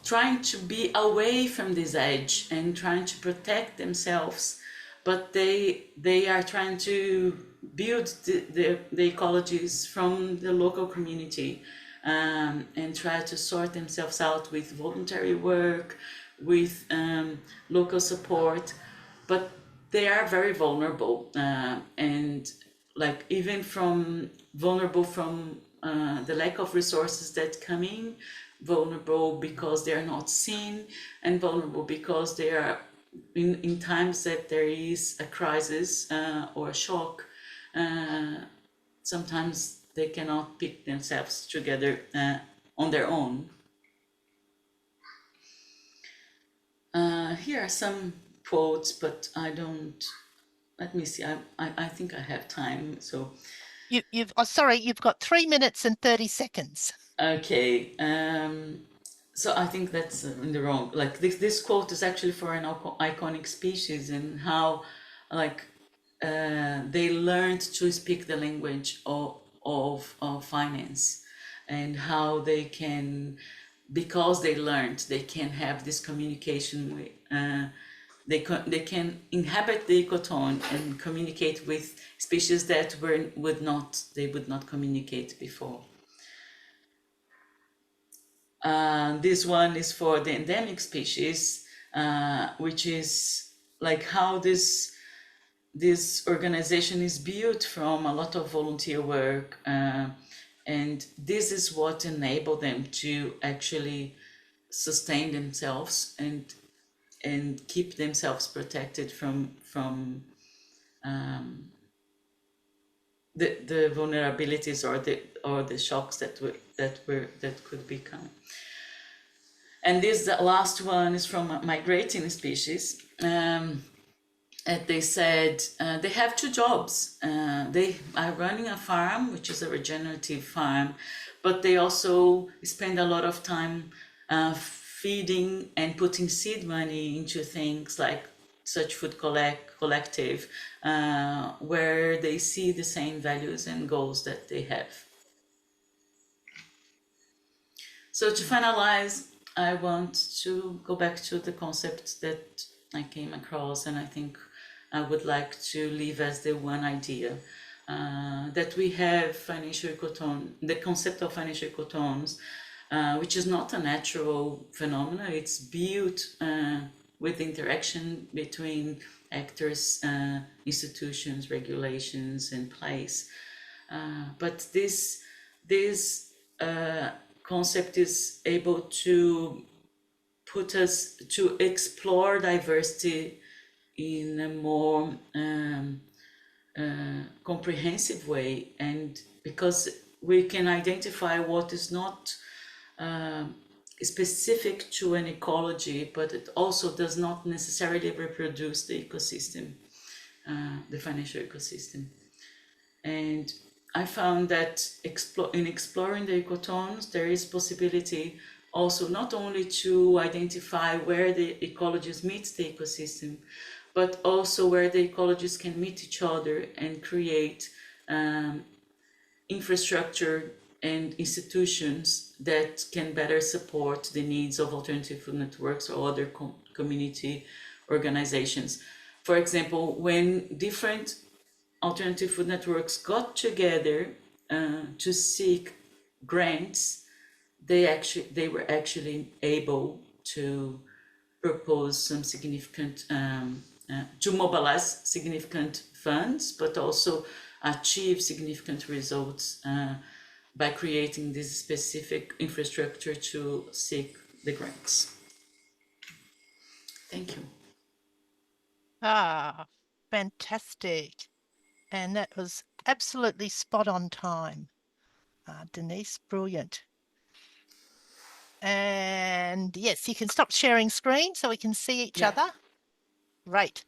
trying to be away from this edge and trying to protect themselves, but they are trying to build the ecologies from the local community, and try to sort themselves out with voluntary work, with local support, but they are very vulnerable, and like even vulnerable from the lack of resources that come in, vulnerable because they are not seen, and vulnerable because they are in times that there is a crisis or a shock, sometimes they cannot pick themselves together on their own. Here are some quotes, but I don't, let me see, I think I have time, so. You've got 3 minutes and 30 seconds. Okay, so I think that's in the wrong, like this quote is actually for an iconic species, and how like they learned to speak the language of finance, and how they can, because they learned, they can have this communication with, they can inhabit the ecotone and communicate with species that would not communicate before. This one is for the endemic species, which is like how this organization is built from a lot of volunteer work, and this is what enabled them to actually sustain themselves and keep themselves protected from the vulnerabilities or the shocks that could become. And this last one is from a migrating species. And they said they have 2 jobs. They are running a farm, which is a regenerative farm, but they also spend a lot of time feeding and putting seed money into things like Such Food Collective, where they see the same values and goals that they have. So to finalize, I want to go back to the concept that I came across, and I think I would like to leave as the one idea, that we have financial ecotone, the concept of financial ecotones, which is not a natural phenomenon. It's built with interaction between actors, institutions, regulations, and place. But this concept is able to put us to explore diversity in a more comprehensive way, and because we can identify what is not specific to an ecology, but it also does not necessarily reproduce the ecosystem, the financial ecosystem. And I found that in exploring the ecotones, there is possibility also not only to identify where the ecologies meet the ecosystem, but also where the ecologies can meet each other and create infrastructure and institutions that can better support the needs of alternative food networks or other community organizations. For example, when different alternative food networks got together to seek grants, they were actually able to propose some significant, to mobilize significant funds, but also achieve significant results by creating this specific infrastructure to seek the grants. Thank you. Ah, fantastic. And that was absolutely spot on time. Denise, brilliant. And yes, you can stop sharing screen so we can see each other. Right.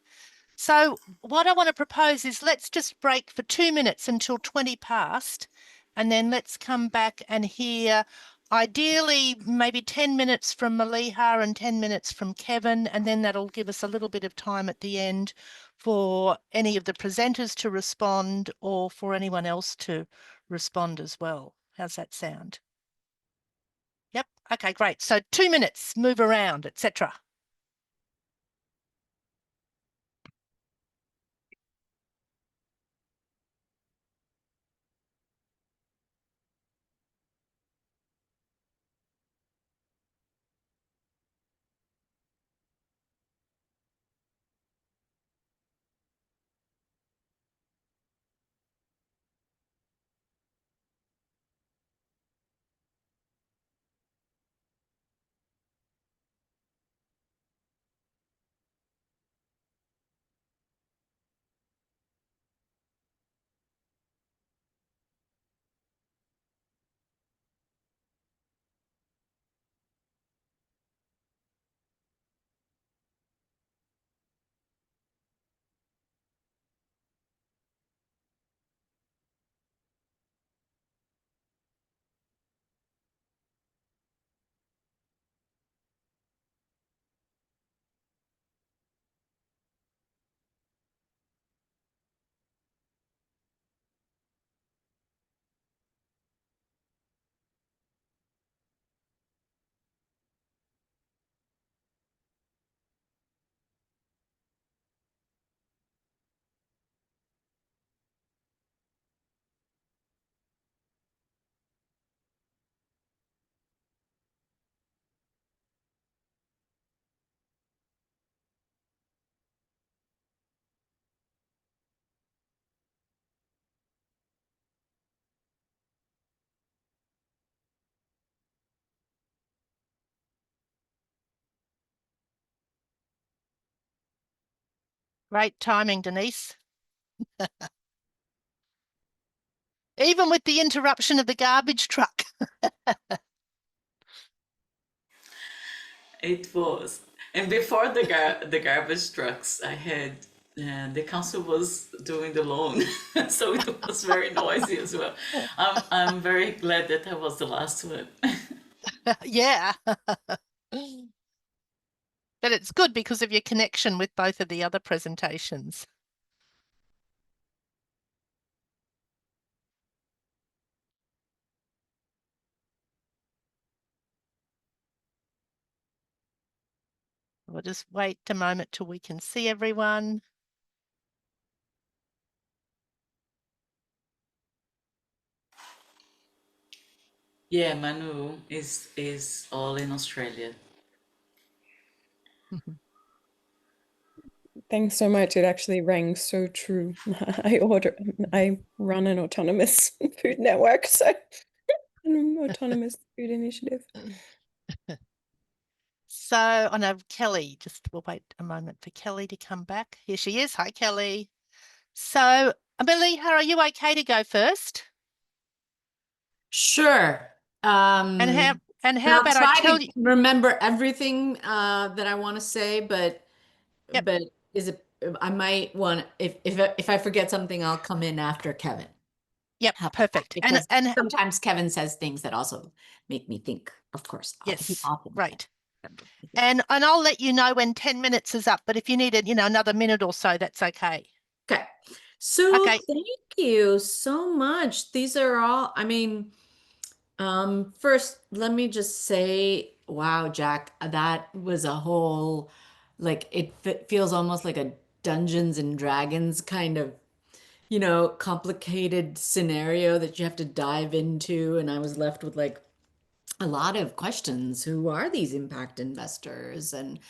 So what I want to propose is let's just break for 2 minutes until 20 past, and then let's come back and hear ideally maybe 10 minutes from Maliha and 10 minutes from Kevin, and then that'll give us a little bit of time at the end for any of the presenters to respond or for anyone else to respond as well. How's that sound? Yep. Okay, great. So 2 minutes, move around, etc. Great timing, Denise. Even with the interruption of the garbage truck. It was. And before the garbage trucks, I had the council was doing the loan, so it was very noisy as well. I'm very glad that I was the last one. Yeah. But it's good because of your connection with both of the other presentations. We'll just wait a moment till we can see everyone. Yeah, Manu is all in Australia. Thanks so much. It actually rang so true. I run an autonomous food network, so an autonomous food initiative. So I know Kelly, just we'll wait a moment for Kelly to come back. Here she is. Hi, Kelly. So Maliha, are you okay to go first? Sure. And how I'll about I try tell to you? remember everything that I want to say, but Yep. is it I might want if I forget something, I'll come in after Kevin. Yep, How about that? perfect. Because And sometimes Kevin says things that also make me think, of course. He yes, often right. says. And I'll let you know when 10 minutes is up, but if you needed, another minute or so, that's okay. Okay. So Okay. thank you so much. These are all, first, let me just say, wow, Jack, that was a whole, like, it feels almost like a Dungeons and Dragons kind of, complicated scenario that you have to dive into. And I was left with like a lot of questions. Who are these impact investors? And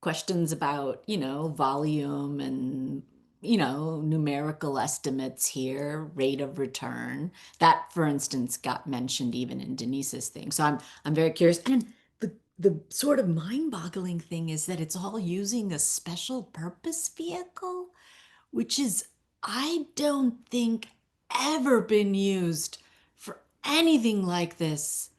questions about, volume and, numerical estimates here, rate of return. That, for instance, got mentioned even in Denise's thing. So I'm very curious. And the sort of mind-boggling thing is that it's all using a special purpose vehicle, which is, I don't think, ever been used for anything like this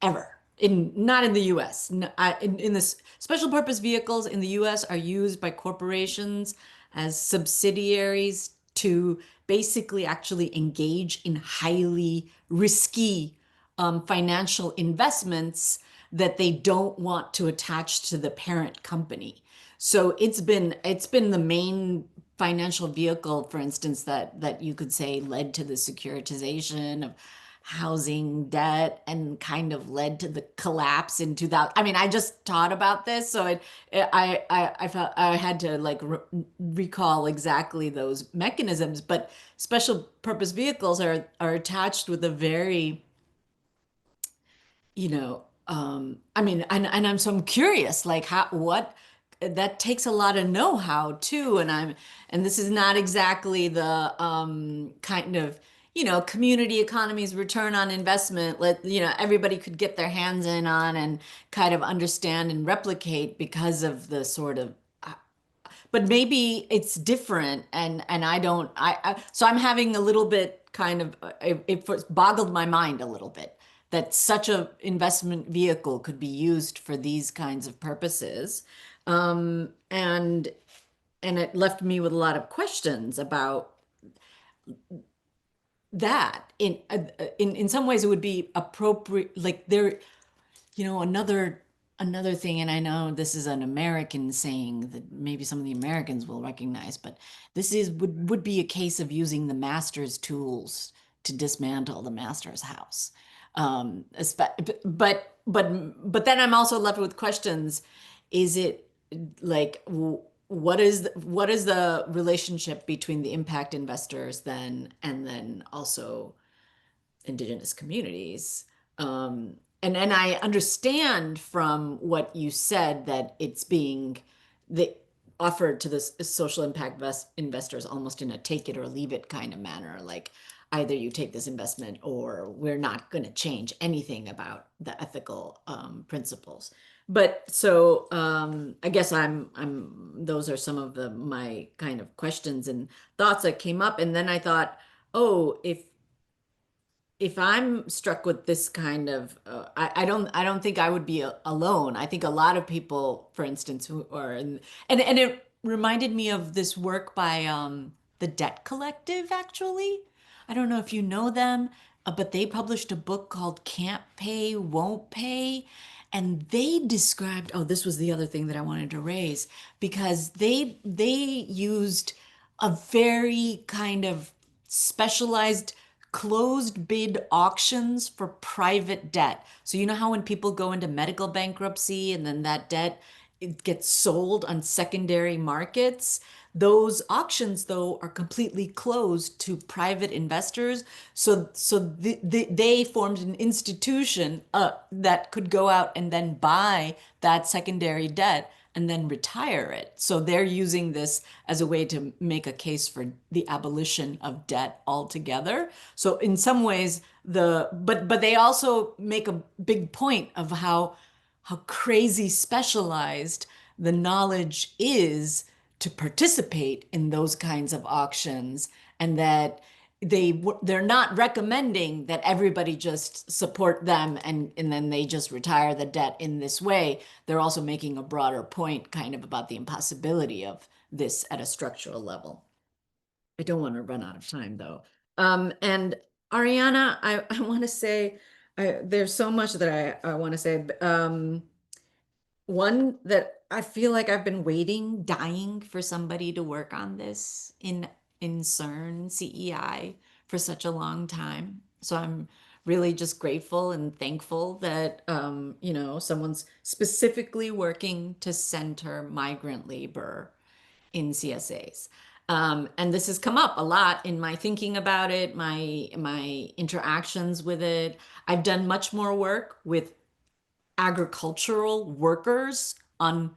ever. Not in the US. In this, special purpose vehicles in the US are used by corporations as subsidiaries to basically actually engage in highly risky financial investments that they don't want to attach to the parent company. So it's been the main financial vehicle, for instance, that you could say led to the securitization of housing debt and kind of led to the collapse in 2000. I mean, I just taught about this, so I felt I had to like recall exactly those mechanisms. But special purpose vehicles are attached with a very, and I'm curious, like what that takes a lot of know-how too. And this is not exactly the kind of, community economies return on investment, everybody could get their hands in on and kind of understand and replicate because of the sort of, but maybe it's different. And so I'm having a little bit kind of, it boggled my mind a little bit that such a investment vehicle could be used for these kinds of purposes. And it left me with a lot of questions about that. In some ways it would be appropriate, like there, another thing, and I know this is an American saying that maybe some of the Americans will recognize, but this would be a case of using the master's tools to dismantle the master's house. But then I'm also left with questions. Is it like what is the relationship between the impact investors then and then also Indigenous communities? And I understand from what you said that it's being offered to the social impact investors almost in a take it or leave it kind of manner, like either you take this investment or we're not going to change anything about the ethical principles. But so I guess those are some of my kind of questions and thoughts that came up. And then I thought, oh, if I'm struck with this kind of, I don't think I would be alone. I think a lot of people, for instance, who are and it reminded me of this work by the Debt Collective. Actually, I don't know if you know them, but they published a book called "Can't Pay, Won't Pay," and they described. Oh, this was the other thing that I wanted to raise, because they used a very kind of specialized closed bid auctions for private debt. So you know how when people go into medical bankruptcy and then that debt, it gets sold on secondary markets? Those auctions, though, are completely closed to private investors. So they formed an institution that could go out and then buy that secondary debt and then retire it. So they're using this as a way to make a case for the abolition of debt altogether. So in some ways, but they also make a big point of how how crazy specialized the knowledge is to participate in those kinds of auctions, and that they're not recommending that everybody just support them and then they just retire the debt in this way. They're also making a broader point kind of about the impossibility of this at a structural level. I don't want to run out of time though. And Arianna, I want to say, there's so much that I want to say. One that I feel like I've been waiting, dying for somebody to work on this in CERN, CEI, for such a long time. So I'm really just grateful and thankful that you know, someone's specifically working to center migrant labor in CSAs. And this has come up a lot in my thinking about it, my interactions with it. I've done much more work with agricultural workers on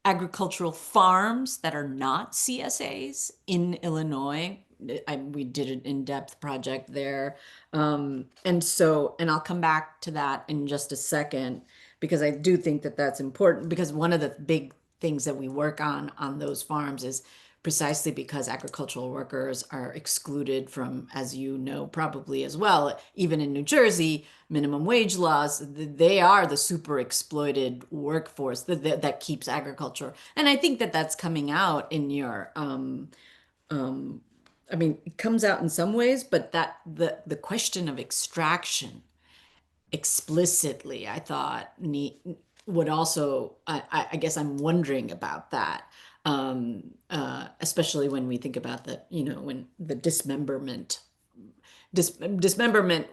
agricultural farms that are not CSAs in Illinois. We did an in-depth project there. And I'll come back to that in just a second, because I do think that that's important, because one of the big things that we work on those farms is precisely because agricultural workers are excluded from, as you know, probably as well, even in New Jersey, minimum wage laws, they are the super exploited workforce that keeps agriculture. And I think that that's coming out in your, I mean, it comes out in some ways, but that the question of extraction explicitly, I thought, would also, I guess I'm wondering about that. Especially when we think about the, you know, when the dismemberment,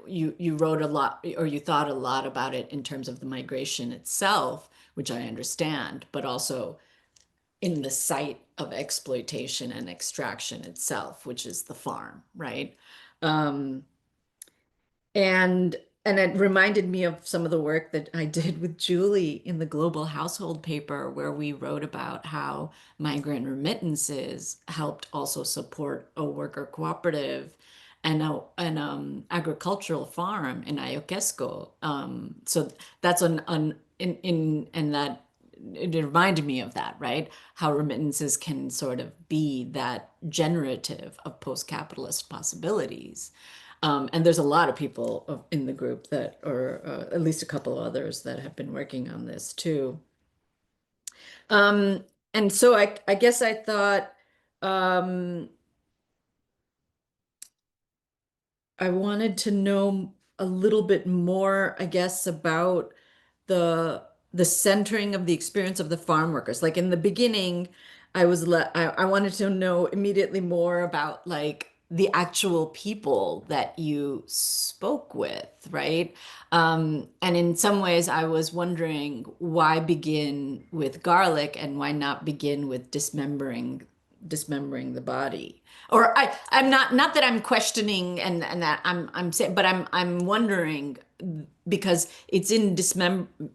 you wrote a lot, or you thought a lot about it in terms of the migration itself, which I understand, but also in the site of exploitation and extraction itself, which is the farm, right? And it reminded me of some of the work that I did with Julie in the Global Household paper, where we wrote about how migrant remittances helped also support a worker cooperative and an agricultural farm in Aotearoa. So that's and that it reminded me of that, right? How remittances can sort of be that generative of post-capitalist possibilities. And there's a lot of people in the group that, or at least a couple of others that have been working on this too. And so I guess I thought I wanted to know a little bit more, I guess, about the centering of the experience of the farm workers. Like in the beginning, I wanted to know immediately more about like the actual people that you spoke with, right? And in some ways, I was wondering why begin with garlic and why not begin with dismembering the body. Or I'm not that I'm questioning and that I'm saying, but I'm wondering, because it's in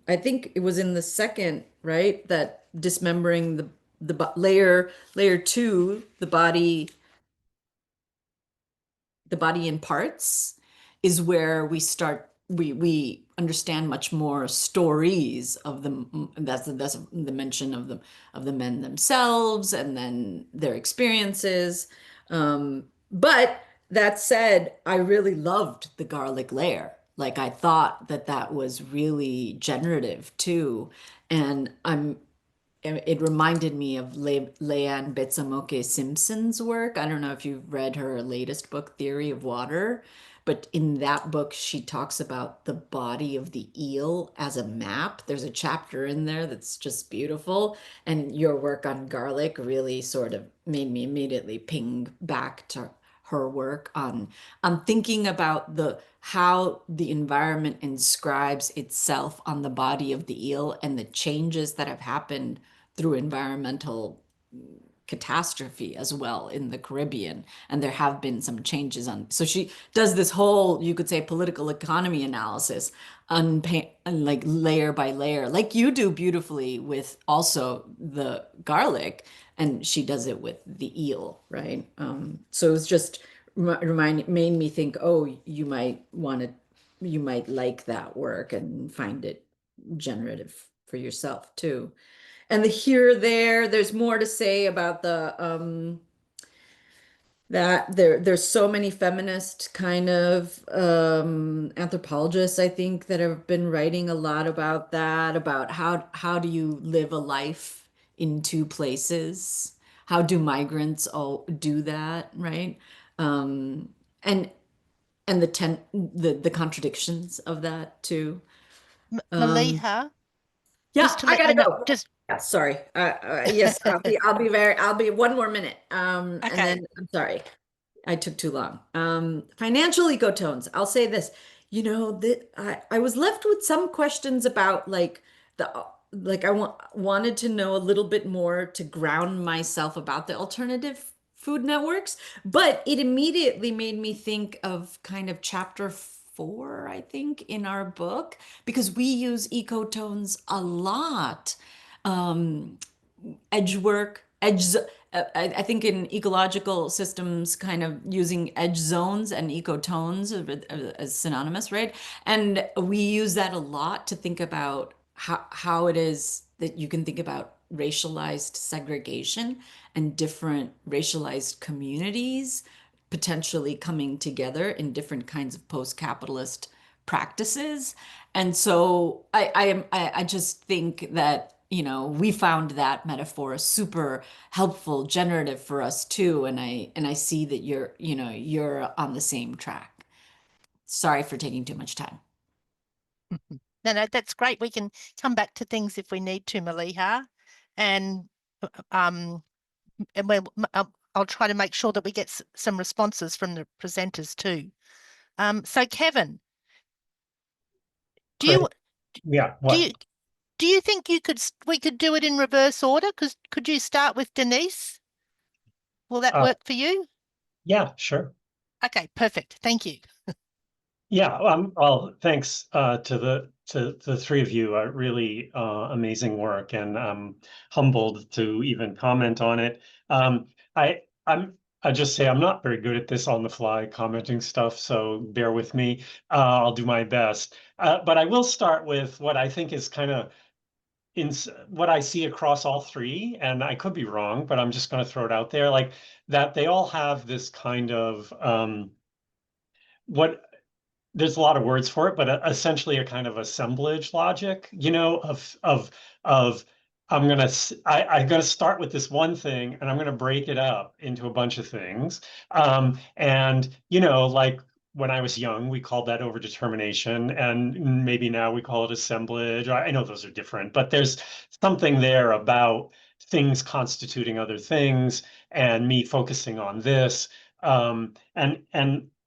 I think it was in the second, right? That dismembering the layer 2, the body in parts, is where we start, we understand much more stories of them. That's the mention of the men themselves and then their experiences. But that said, I really loved the garlic layer. Like I thought that was really generative too. And it reminded me of Leanne Betsamoke Simpson's work. I don't know if you've read her latest book, Theory of Water, but in that book, she talks about the body of the eel as a map. There's a chapter in there that's just beautiful. And your work on garlic really sort of made me immediately ping back to her work on thinking about how the environment inscribes itself on the body of the eel and the changes that have happened through environmental catastrophe as well in the Caribbean. And there have been some changes so she does this whole, you could say, political economy analysis, like layer by layer, like you do beautifully with also the garlic, and she does it with the eel, right? So it's just made me think, oh, you might like that work and find it generative for yourself too. And the here, there's more to say about the that there's so many feminist kind of anthropologists, I think, that have been writing a lot about that, about how do you live a life in two places? How do migrants all do that, right? And the contradictions of that too. Maliha, Yeah, just to I let gotta you know, go. just Yeah, sorry. Yes, I'll be one more minute. And Okay. then I'm sorry, I took too long. Financial ecotones. I'll say this. You know, that I was left with some questions about like wanted to know a little bit more to ground myself about the alternative food networks, but it immediately made me think of kind of chapter 4, I think, in our book, because we use ecotones a lot. Edge work, I think in ecological systems, kind of using edge zones and ecotones as synonymous, right? And we use that a lot to think about how it is that you can think about racialized segregation and different racialized communities potentially coming together in different kinds of post-capitalist practices. And so I just think that, you know, we found that metaphor super helpful, generative for us too. And I see that you're on the same track. Sorry for taking too much time. no, that's great. We can come back to things if we need to, Maliha, and I'll try to make sure that we get some responses from the presenters too. So Kevin, do you do you think we could do it in reverse order? Because could you start with Denise? Will that work for you? Yeah, sure. Okay, perfect. Thank you. Yeah, well, thanks to the three of you. Really amazing work, and I'm humbled to even comment on it. I just say I'm not very good at this on the fly commenting stuff, so bear with me. I'll do my best. But I will start with what I think is kind of what I see across all three, and I could be wrong, but I'm just going to throw it out there, like that they all have this kind of there's a lot of words for it, but essentially a kind of assemblage logic, you know, of I'm gonna start with this one thing and I'm gonna break it up into a bunch of things. And you know, like when I was young, we called that overdetermination, and maybe now we call it assemblage. I know those are different, but there's something there about things constituting other things and me focusing on this. And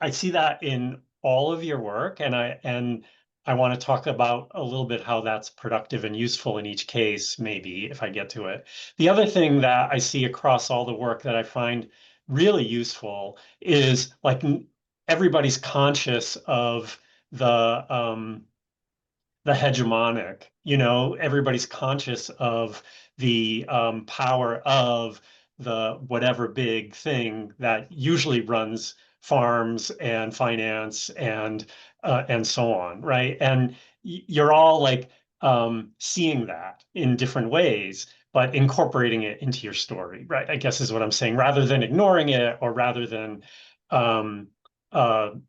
I see that in all of your work, and I want to talk about a little bit how that's productive and useful in each case, maybe if I get to it. The other thing that I see across all the work that I find really useful is like everybody's conscious of the hegemonic, you know, everybody's conscious of the power of the whatever big thing that usually runs farms and finance and so on, right? And you're all like seeing that in different ways, but incorporating it into your story, right? I guess is what I'm saying, rather than ignoring it or rather than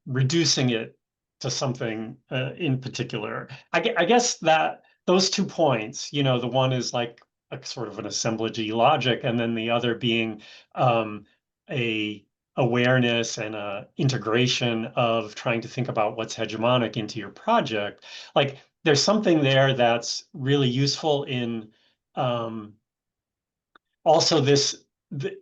reducing it to something in particular. I guess that those 2 points, you know, the one is like a sort of an assemblage logic, and then the other being a awareness and a integration of trying to think about what's hegemonic into your project. Like there's something there that's really useful in also this,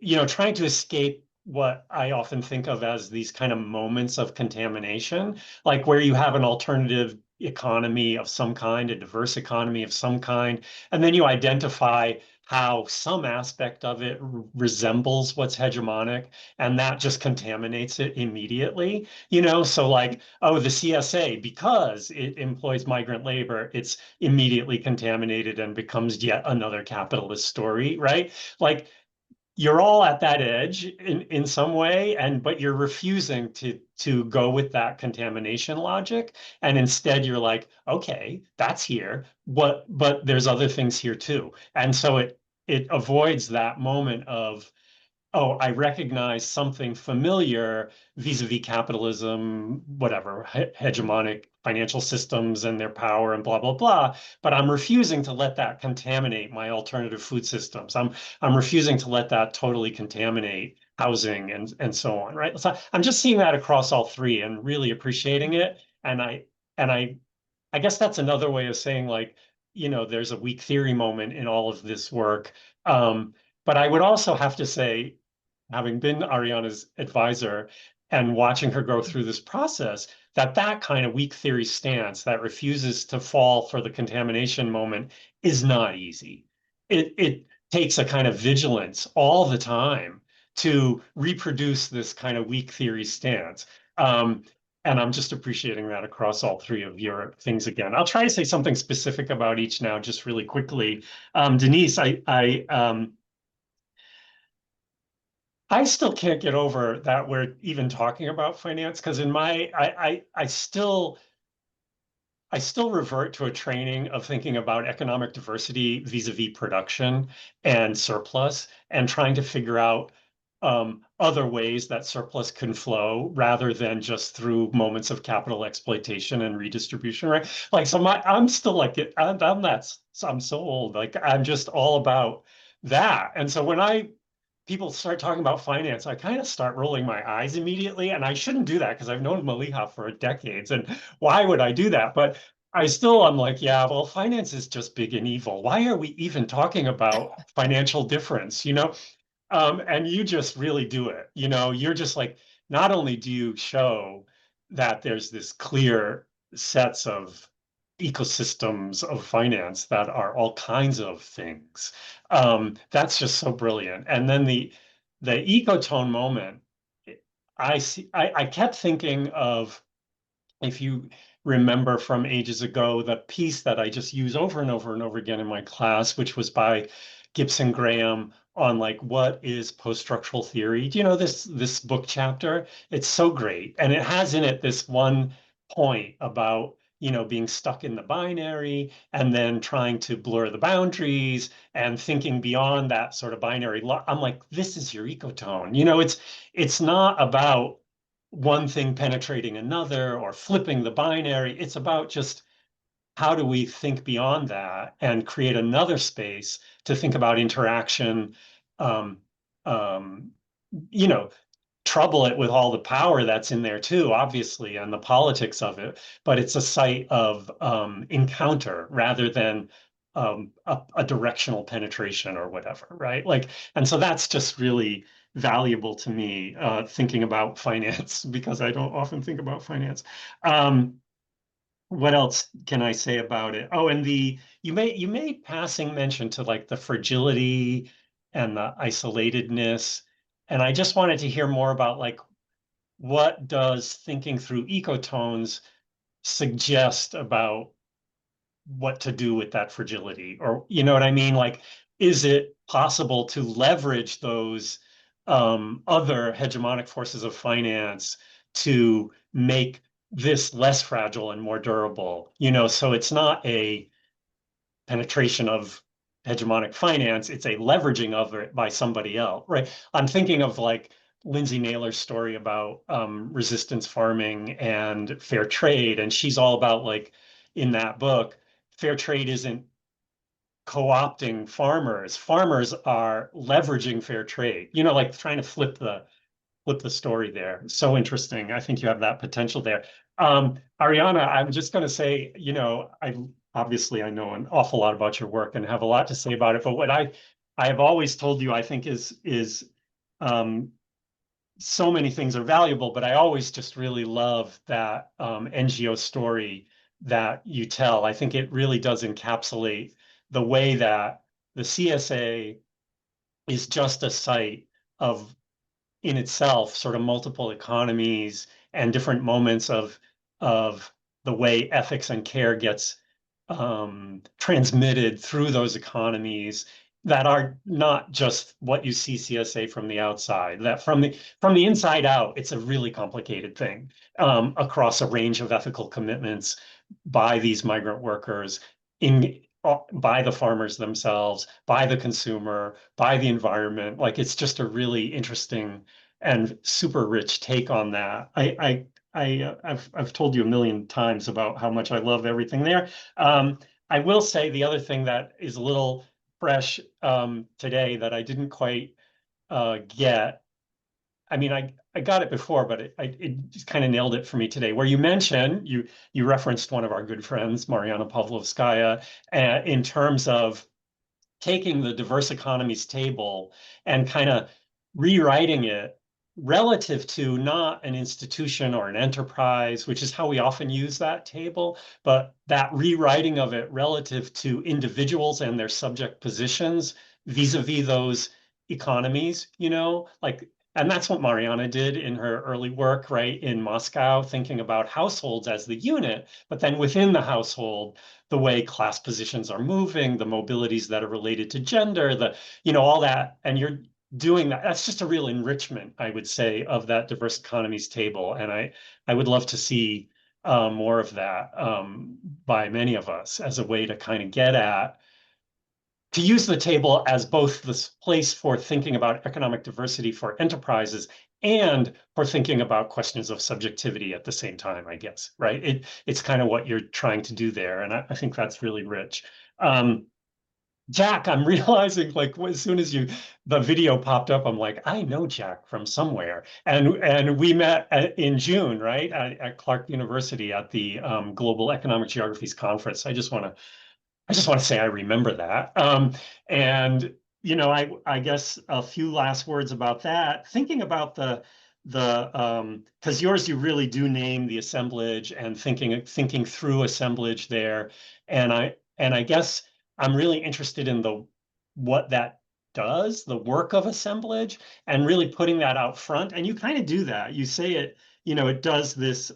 you know, trying to escape what I often think of as these kind of moments of contamination, like where you have an alternative economy of some kind, a diverse economy of some kind, and then you identify how some aspect of it resembles what's hegemonic, and that just contaminates it immediately, you know? So like, oh, the CSA, because it employs migrant labor, it's immediately contaminated and becomes yet another capitalist story, right? Like you're all at that edge in some way, but you're refusing to go with that contamination logic, and instead you're like, okay, that's here, but there's other things here too, and so it avoids that moment of, oh, I recognize something familiar vis-a-vis capitalism, whatever, hegemonic financial systems and their power and blah, blah, blah. But I'm refusing to let that contaminate my alternative food systems. I'm refusing to let that totally contaminate housing and so on, right? So I'm just seeing that across all three and really appreciating it. And I guess that's another way of saying, like, there's a weak theory moment in all of this work. But I would also have to say, having been Arianna's advisor and watching her go through this process, that kind of weak theory stance that refuses to fall for the contamination moment is not easy. It takes a kind of vigilance all the time to reproduce this kind of weak theory stance. And I'm just appreciating that across all three of your things again. I'll try to say something specific about each now, just really quickly. Denise, I still can't get over that we're even talking about finance, because in my, I still revert to a training of thinking about economic diversity vis-a-vis production and surplus, and trying to figure out other ways that surplus can flow rather than just through moments of capital exploitation and redistribution, right? Like, so I'm still like, I'm so old, like I'm just all about that. And so when people start talking about finance, I kind of start rolling my eyes immediately. And I shouldn't do that because I've known Maliha for decades. And why would I do that? But I'm like, yeah, well, finance is just big and evil. Why are we even talking about financial difference, and you just really do it. You're just like, not only do you show that there's this clear sets of ecosystems of finance that are all kinds of things. That's just so brilliant. And then the ecotone moment, I kept thinking of, if you remember from ages ago, the piece that I just use over and over and over again in my class, which was by Gibson Graham on, like, what is post-structural theory? Do you know this book chapter? It's so great. And it has in it this one point about, being stuck in the binary and then trying to blur the boundaries and thinking beyond that sort of binary. I'm like, this is your ecotone. It's not about one thing penetrating another or flipping the binary. It's about just, how do we think beyond that and create another space to think about interaction, um, um, trouble it with all the power that's in there too, obviously, and the politics of it, but it's a site of encounter rather than a directional penetration or whatever, right? Like, and so that's just really valuable to me, thinking about finance, because I don't often think about finance. What else can I say about it? Oh, and you made passing mention to, like, the fragility and the isolatedness. And I just wanted to hear more about, like, what does thinking through ecotones suggest about what to do with that fragility? Or, you know what I mean? Like, is it possible to leverage those other hegemonic forces of finance to make this less fragile and more durable? So it's not a penetration of hegemonic finance, it's a leveraging of it by somebody else, right? I'm thinking of, like, Lindsay Naylor's story about resistance farming and fair trade. And she's all about, like, in that book, fair trade isn't co-opting farmers. Farmers are leveraging fair trade, like trying to flip the story there. So interesting. I think you have that potential there. Arianna, I'm just going to say, I know an awful lot about your work and have a lot to say about it, but what I have always told you, I think is so many things are valuable, but I always just really love that NGO story that you tell. I think it really does encapsulate the way that the CSA is just a site of, in itself, sort of multiple economies and different moments of the way ethics and care gets transmitted through those economies that are not just what you see CSA from the outside, that from the inside out, it's a really complicated thing across a range of ethical commitments by these migrant workers, by the farmers themselves, by the consumer, by the environment. Like, it's just a really interesting and super rich take on that. I've told you a million times about how much I love everything there. I will say the other thing that is a little fresh today that I didn't quite get. I mean, I got it before, but it just kind of nailed it for me today. Where you mentioned, you referenced one of our good friends, Mariana Pavlovskaya, in terms of taking the diverse economies table and kind of rewriting it relative to not an institution or an enterprise, which is how we often use that table, but that rewriting of it relative to individuals and their subject positions vis-a-vis those economies, like, and that's what Mariana did in her early work, right, in Moscow, thinking about households as the unit, but then within the household, the way class positions are moving, the mobilities that are related to gender, all that, and you're doing that. That's just a real enrichment, I would say, of that diverse economies table. And I would love to see more of that by many of us as a way to kind of get at, to use the table as both this place for thinking about economic diversity for enterprises and for thinking about questions of subjectivity at the same time, I guess, right? It's kind of what you're trying to do there. And I think that's really rich. Jack, I'm realizing, like, as soon as the video popped up, I'm like, I know Jack from somewhere. And we met in June, right, at Clark University at the Global Economic Geographies Conference. I just want to say I remember that. And I guess a few last words about that. Thinking about because yours, you really do name the assemblage and thinking through assemblage there. And I guess I'm really interested in what that does, the work of assemblage, and really putting that out front. And you kind of do that. You say it, it does this,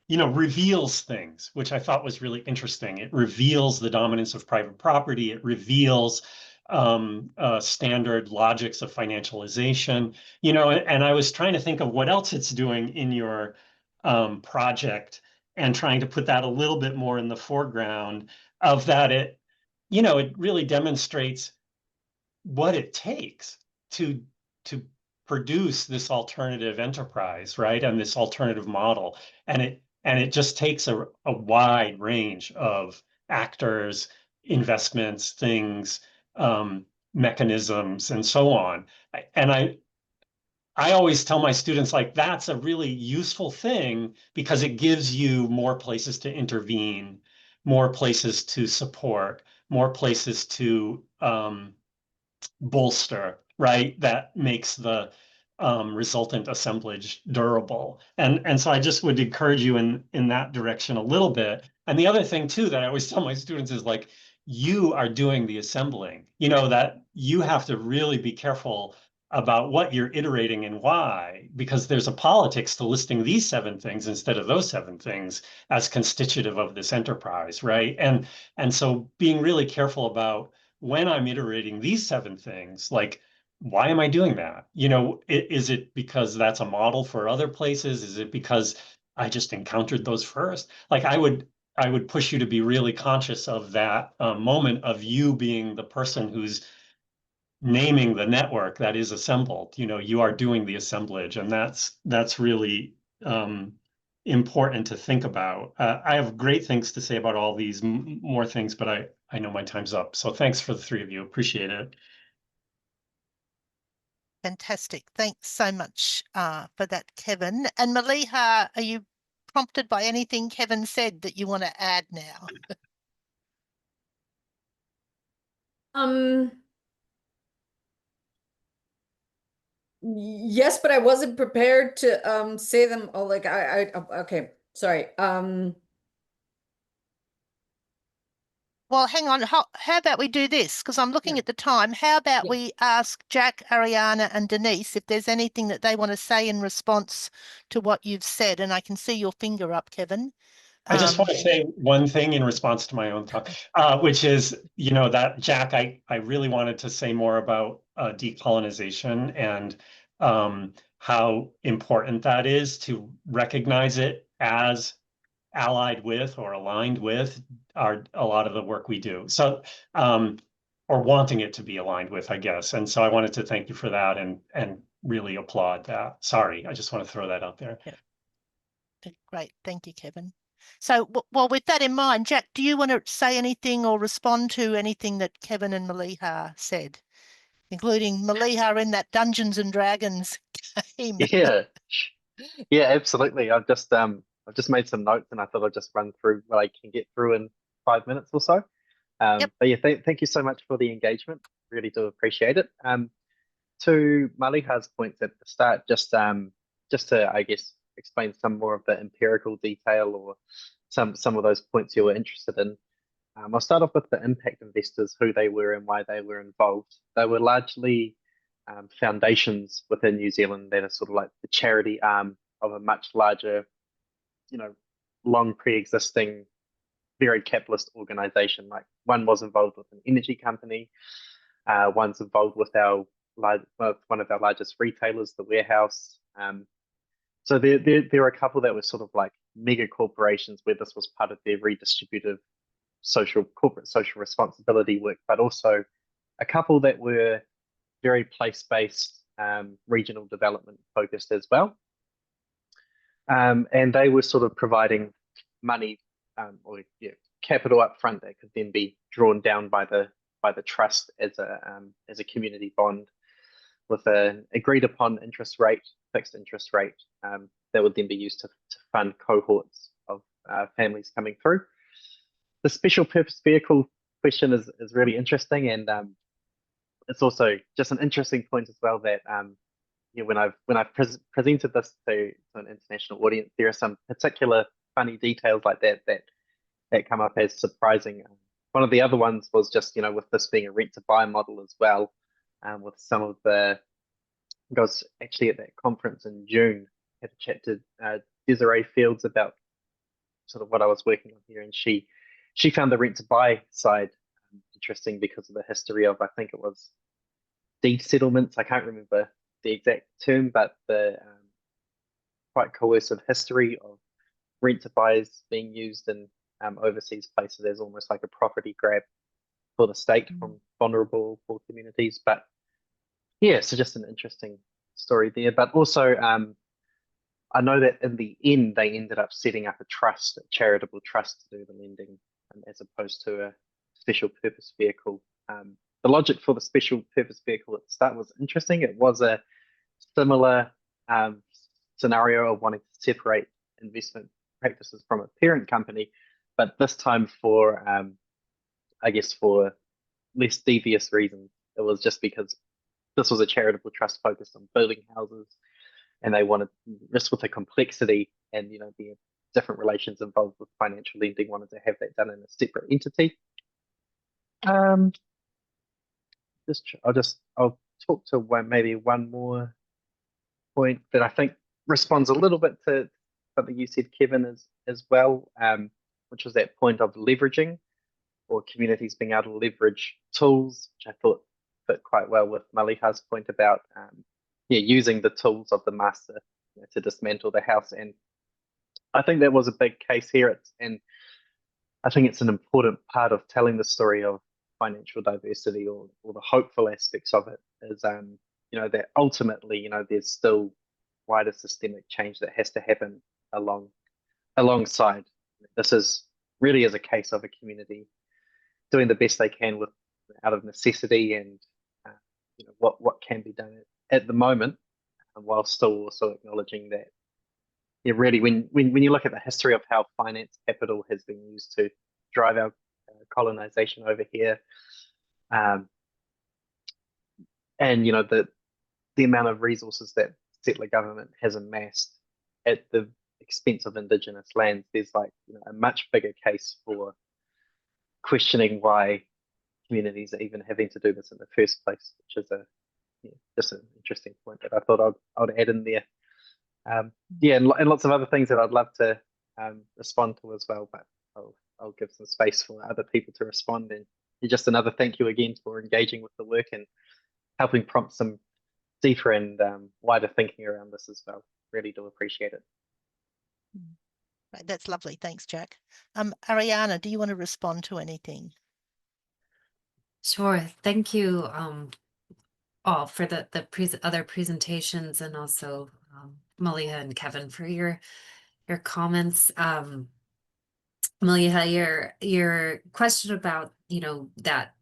reveals things, which I thought was really interesting. It reveals the dominance of private property. It reveals standard logics of financialization, and I was trying to think of what else it's doing in your project and trying to put that a little bit more in the foreground of that. It really demonstrates what it takes to produce this alternative enterprise, right? And this alternative model. And it just takes a wide range of actors, investments, things, mechanisms, and so on. And I always tell my students, like, that's a really useful thing because it gives you more places to intervene, more places to support, more places to bolster, right? That makes the resultant assemblage durable. And so I just would encourage you in that direction a little bit. And the other thing too that I always tell my students is, like, you are doing the assembling, that you have to really be careful about what you're iterating and why, because there's a politics to listing these 7 things instead of those 7 things as constitutive of this enterprise, right? And so being really careful about, when I'm iterating these 7 things, like, why am I doing that? Is it because that's a model for other places? Is it because I just encountered those first? Like, I would push you to be really conscious of that moment of you being the person who's naming the network that is assembled. You are doing the assemblage, and that's really important to think about. I have great things to say about all these more things, but I know my time's up. So thanks for the 3 of you. Appreciate it. Fantastic. Thanks so much for that, Kevin. And Maliha, are you prompted by anything Kevin said that you want to add now? Yes, but I wasn't prepared to say them all. Like, okay, sorry. Well, hang on. How about we do this? Because I'm looking at the time. How about we ask Jack, Arianna, and Denise if there's anything that they want to say in response to what you've said? And I can see your finger up, Kevin. I just want to say one thing in response to my own talk, which is, that Jack, I really wanted to say more about decolonization and how important that is to recognize it as allied with or aligned with a lot of the work we do. So, or wanting it to be aligned with, I guess. And so I wanted to thank you for that and really applaud that. Sorry, I just want to throw that out there. Yeah. Great, thank you, Kevin. So, well, with that in mind, Jack, do you want to say anything or respond to anything that Kevin and Maliha said, including Maliha in that Dungeons and Dragons game? Yeah, absolutely. I've just made some notes, and I thought I'd just run through what I can get through in 5 minutes or so. Yep. But yeah, thank you so much for the engagement. Really do appreciate it. To Maliha's points at the start, just to, I guess, explain some more of the empirical detail or some of those points you were interested in. I'll start off with the impact investors, who they were and why they were involved. They were largely foundations within New Zealand that are sort of like the charity arm of a much larger, long pre-existing, very capitalist organization. Like, one was involved with an energy company, one's involved with one of our largest retailers, the Warehouse. So there are a couple that were sort of like mega corporations where this was part of their redistributive corporate social responsibility work, but also a couple that were very place-based, regional development focused as well. And they were sort of providing money or capital up front that could then be drawn down by the trust as a community bond with an agreed upon fixed interest rate that would then be used to fund cohorts of families coming through. The special purpose vehicle question is really interesting, and it's also just an interesting point as well that when I've presented this to an international audience, there are some particular funny details like that come up as surprising. One of the other ones was just, with this being a rent to buy model as well, with some of I was actually at that conference in June, had a chat to Desiree Fields about sort of what I was working on here, and she found the rent to buy side interesting because of the history of, I think it was deed settlements. I can't remember the exact term, but the quite coercive history of rent to buys being used in overseas places as almost like a property grab for the state from vulnerable poor communities. But yeah, so just an interesting story there. But also, I know that in the end, they ended up setting up a charitable trust to do the lending, as opposed to a special purpose vehicle. The logic for the special purpose vehicle at the start was interesting. It was a similar scenario of wanting to separate investment practices from a parent company, but this time for, I guess, for less devious reasons. It was just because this was a charitable trust focused on building houses, and they wanted, just with the complexity and the different relations involved with financial lending, wanted to have that done in a separate entity. I'll talk to one more point that I think responds a little bit to something you said, Kevin, as well, which was that point of leveraging, or communities being able to leverage tools, which I thought fit quite well with Maliha's point about using the tools of the master to dismantle the house. And I think that was a big case here. And I think it's an important part of telling the story of financial diversity, or the hopeful aspects of it, is that ultimately there's still wider systemic change that has to happen alongside. This is really as a case of a community doing the best they can out of necessity, and what can be done at the moment, while still also acknowledging that really when you look at the history of how finance capital has been used to drive our colonization over here, and the amount of resources that settler government has amassed at the expense of Indigenous lands, there's a much bigger case for questioning why communities are even having to do this in the first place, which is just an interesting point that I thought I'd add in there. And lots of other things that I'd love to respond to as well, but I'll give some space for other people to respond. And just another thank you again for engaging with the work and helping prompt some deeper and wider thinking around this as well. Really do appreciate it. Right, that's lovely. Thanks, Jack. Arianna, do you want to respond to anything? Sure. Thank you all for the other presentations, and also Maliha and Kevin for your comments. Maliha, your question about, you know, that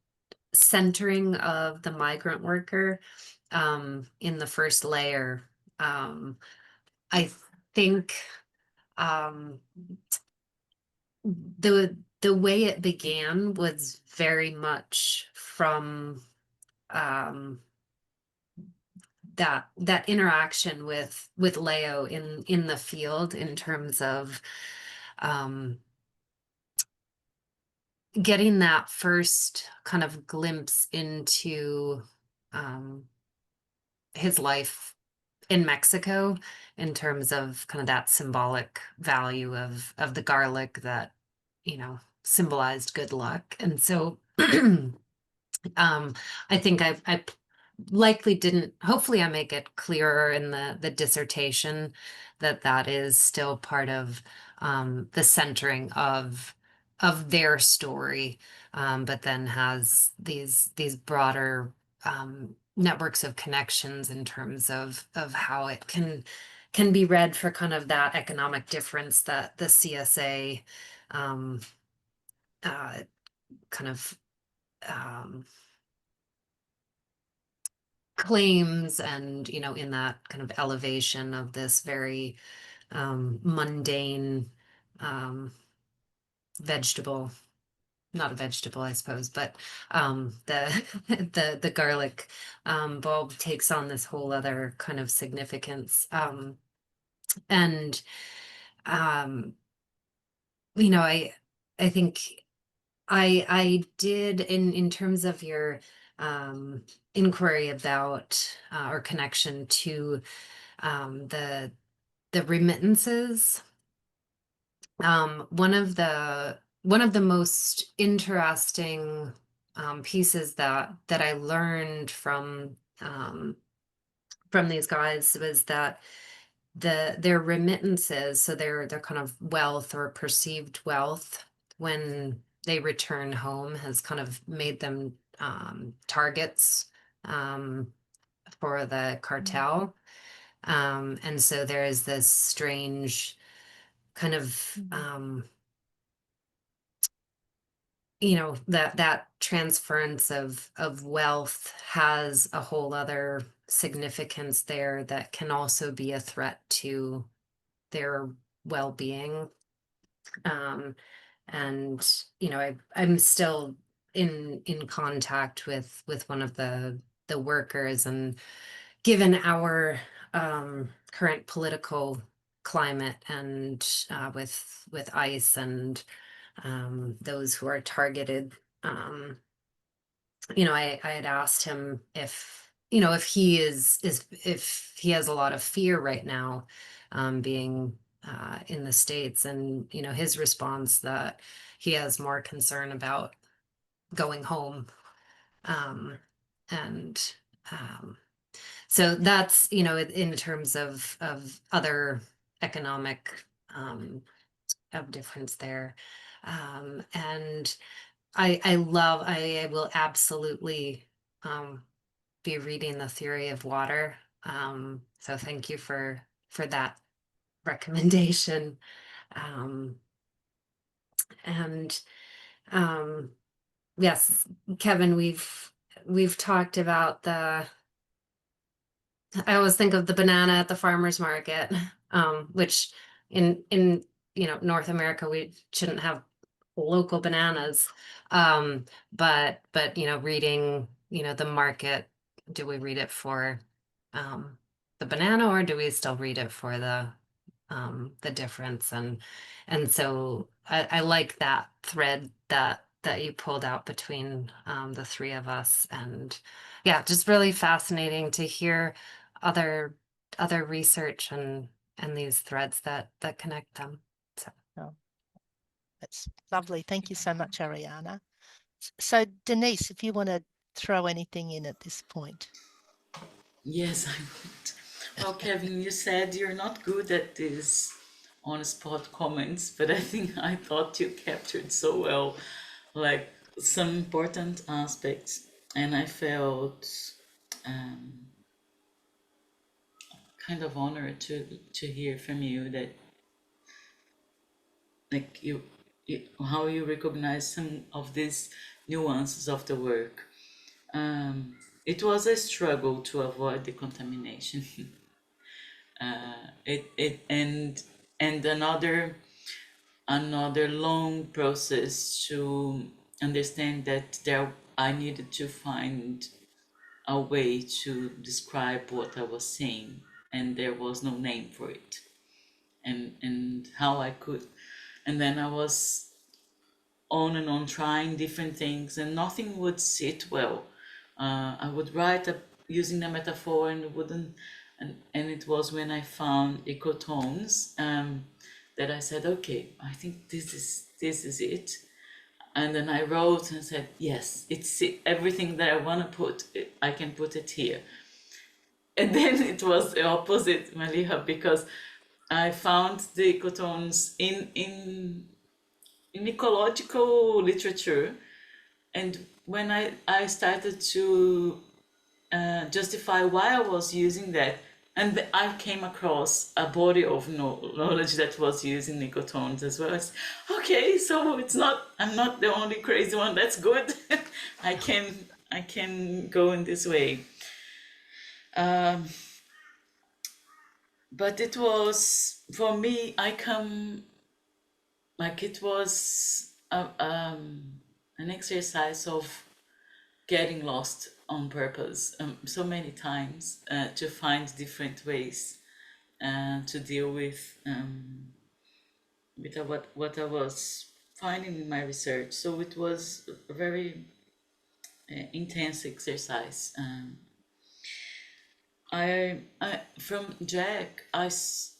centering of the migrant worker in the first layer, I think the way it began was very much from that interaction with Leo in the field, in terms of getting that first kind of glimpse into his life in Mexico, in terms of kind of that symbolic value of the garlic that, you know, symbolized good luck. And so I think I likely didn't, hopefully I make it clearer in the dissertation that is still part of the centering of their story, but then has these broader networks of connections in terms of how it can be read for kind of that economic difference that the CSA kind of claims, and, you know, in that kind of elevation of this very mundane vegetable, not a vegetable, I suppose, but the garlic bulb takes on this whole other kind of significance. And you know, I think I did, in terms of your inquiry about or connection to the remittances. One of the most interesting pieces that I learned from these guys was that their remittances, so their kind of wealth or perceived wealth when they return home, has kind of made them targets for the cartel. And so there is this strange kind of you know, that transference of wealth has a whole other significance there that can also be a threat to their well-being. And you know, I'm still in contact with one of the workers, and given our current political climate, and with ICE and those who are targeted, you know, I had asked him if, you know, if he if he has a lot of fear right now, being in the States, and, you know, his response that he has more concern about going home. And so that's, you know, in terms of other economic of difference there. And I will absolutely be reading The Theory of Water. So thank you for that recommendation. And yes, Kevin, we've talked about I always think of the banana at the farmer's market, which in you know, North America, we shouldn't have local bananas. But you know, reading, you know, the market, do we read it for the banana, or do we still read it for the difference? And so I like that thread that you pulled out between the three of us. And yeah, just really fascinating to hear other research and these threads that connect them. So That's lovely. Thank you so much, Arianna. So Denise, if you want to throw anything in at this point. Yes, I would. Well, Kevin, you said you're not good at these on-spot comments, but I thought you captured so well, like some important aspects, and I felt kind of honored to hear from you that, like you how you recognize some of these nuances of the work. It was a struggle to avoid the contamination. And another long process to understand that I needed to find a way to describe what I was saying, and there was no name for it, and how I could, and then I was on and on trying different things, and nothing would sit well. I would write using the metaphor, and it wouldn't. And it was when I found ecotones that I said, okay, I think this is it. And then I wrote and said, yes, it's it. Everything that I want to put, I can put it here. And then it was the opposite, Maliha, because I found the ecotones in ecological literature, and when I started to justify why I was using that, and I came across a body of knowledge that was using ecotones as well. Okay, so I'm not the only crazy one. That's good. I can go in this way. But it was, for me, it was an exercise of getting lost on purpose so many times to find different ways to deal with what I was finding in my research. So it was a very intense exercise. From Jack,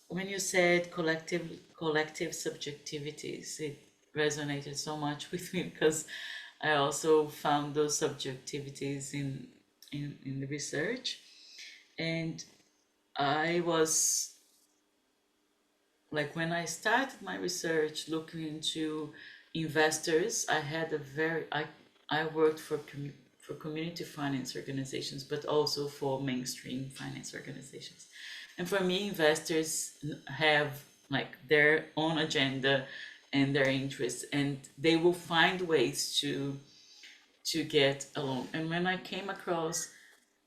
when you said collective subjectivities, it resonated so much with me, because I also found those subjectivities in the research, and I was like, when I started my research looking into investors, I worked for community finance organizations, but also for mainstream finance organizations. And for me, investors have like their own agenda and their interests, and they will find ways to get along. And when I came across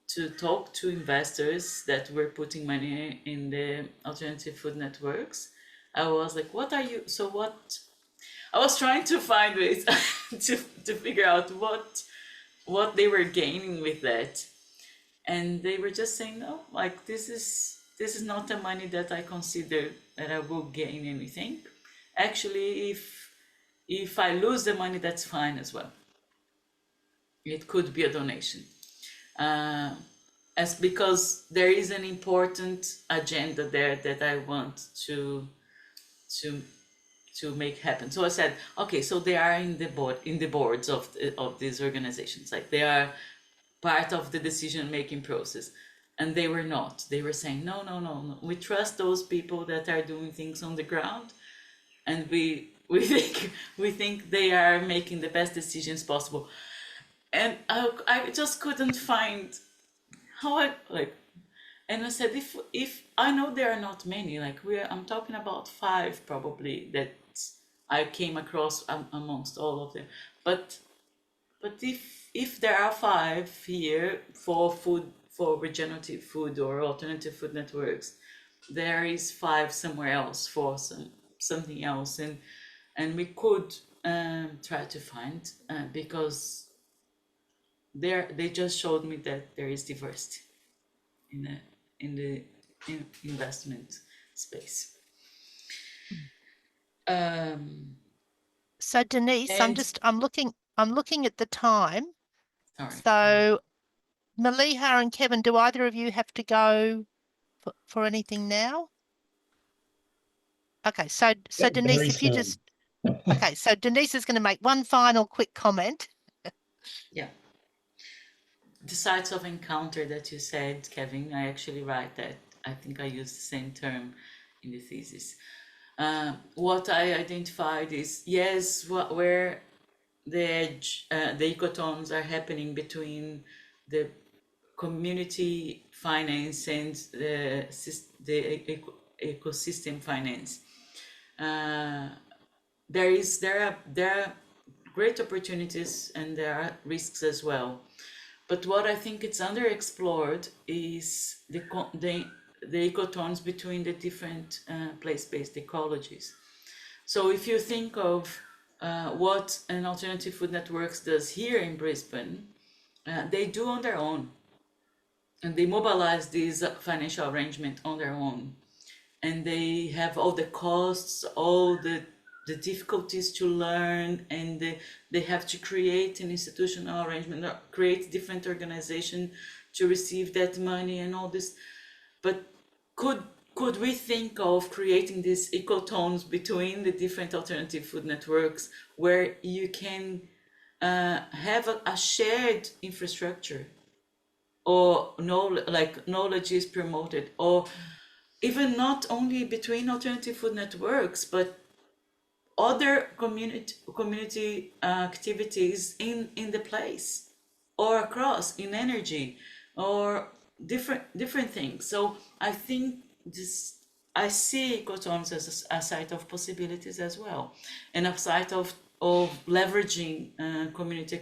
to talk to investors that were putting money in the alternative food networks, I was like, what? I was trying to find ways to figure out what they were gaining with that. And they were just saying, no, like this is not the money that I consider that I will gain anything. Actually, if I lose the money, that's fine as well. It could be a donation. Because there is an important agenda there that I want to make happen. So I said, okay, so they are in the boards of these organizations, like they are part of the decision-making process. And they were not. They were saying, no. We trust those people that are doing things on the ground, and we think they are making the best decisions possible. And I just couldn't find how and I said, if I know there are not many, like I'm talking about 5 probably that I came across amongst all of them. But if there are 5 here for regenerative food or alternative food networks, there is 5 somewhere else for something else, and we could try to find because they just showed me that there is diversity in the investment space. So Denise, I'm looking at the time. Sorry. So Maliha and Kevin, do either of you have to go for anything now? Okay, so Denise, Very if you soon. just Okay, so Denise is going to make one final quick comment. Yeah. The sites of encounter that you said, Kevin, I actually write that. I think I used the same term in the thesis. What I identified is, yes, where the edge, the ecotones are happening between the community finance and the ecosystem finance. There are great opportunities and there are risks as well. But what I think it's underexplored is the ecotones between the different place-based ecologies. So if you think of what an Alternative Food Networks does here in Brisbane, they do on their own. And they mobilize this financial arrangement on their own. And they have all the costs, all the difficulties to learn, and they have to create an institutional arrangement, or create different organization to receive that money and all this. But could we think of creating these ecotones between the different alternative food networks where you can have a shared infrastructure, or knowledge is promoted, or even not only between alternative food networks, but other community activities in the place, or across in energy, or different things. So I think I see ecotones as a site of possibilities as well, and a site of leveraging community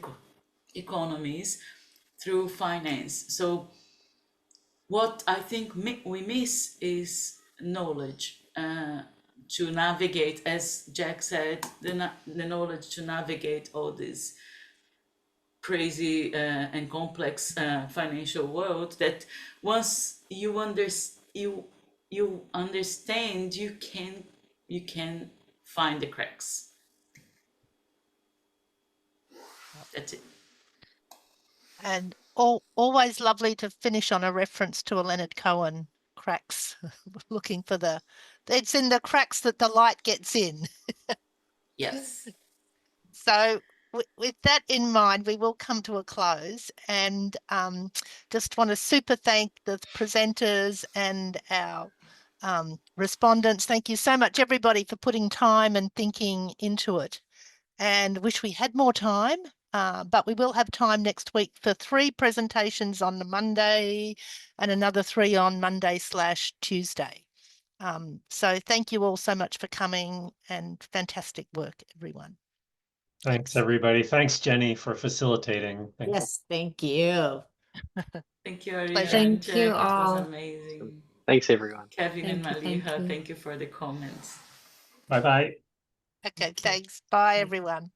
economies through finance. So what I think we miss is knowledge to navigate, as Jack said, the knowledge to navigate all this crazy and complex financial world, that once you understand, you can find the cracks. That's it. And always lovely to finish on a reference to a Leonard Cohen, cracks, looking for it's in the cracks that the light gets in. Yes. So with that in mind, we will come to a close, and just want to super thank the presenters and our respondents. Thank you so much, everybody, for putting time and thinking into it, and wish we had more time. But we will have time next week for 3 presentations on the Monday and another 3 on Monday/Tuesday. So thank you all so much for coming, and fantastic work, everyone. Thanks, everybody. Thanks, Jenny, for facilitating. Yes, thank you. Thank you, Arianna. Thank and Jack. you It all. was amazing. Thanks, everyone. Kevin and Thank you, Maliha, thank you for the comments. Bye-bye. Okay, thanks. Bye, everyone.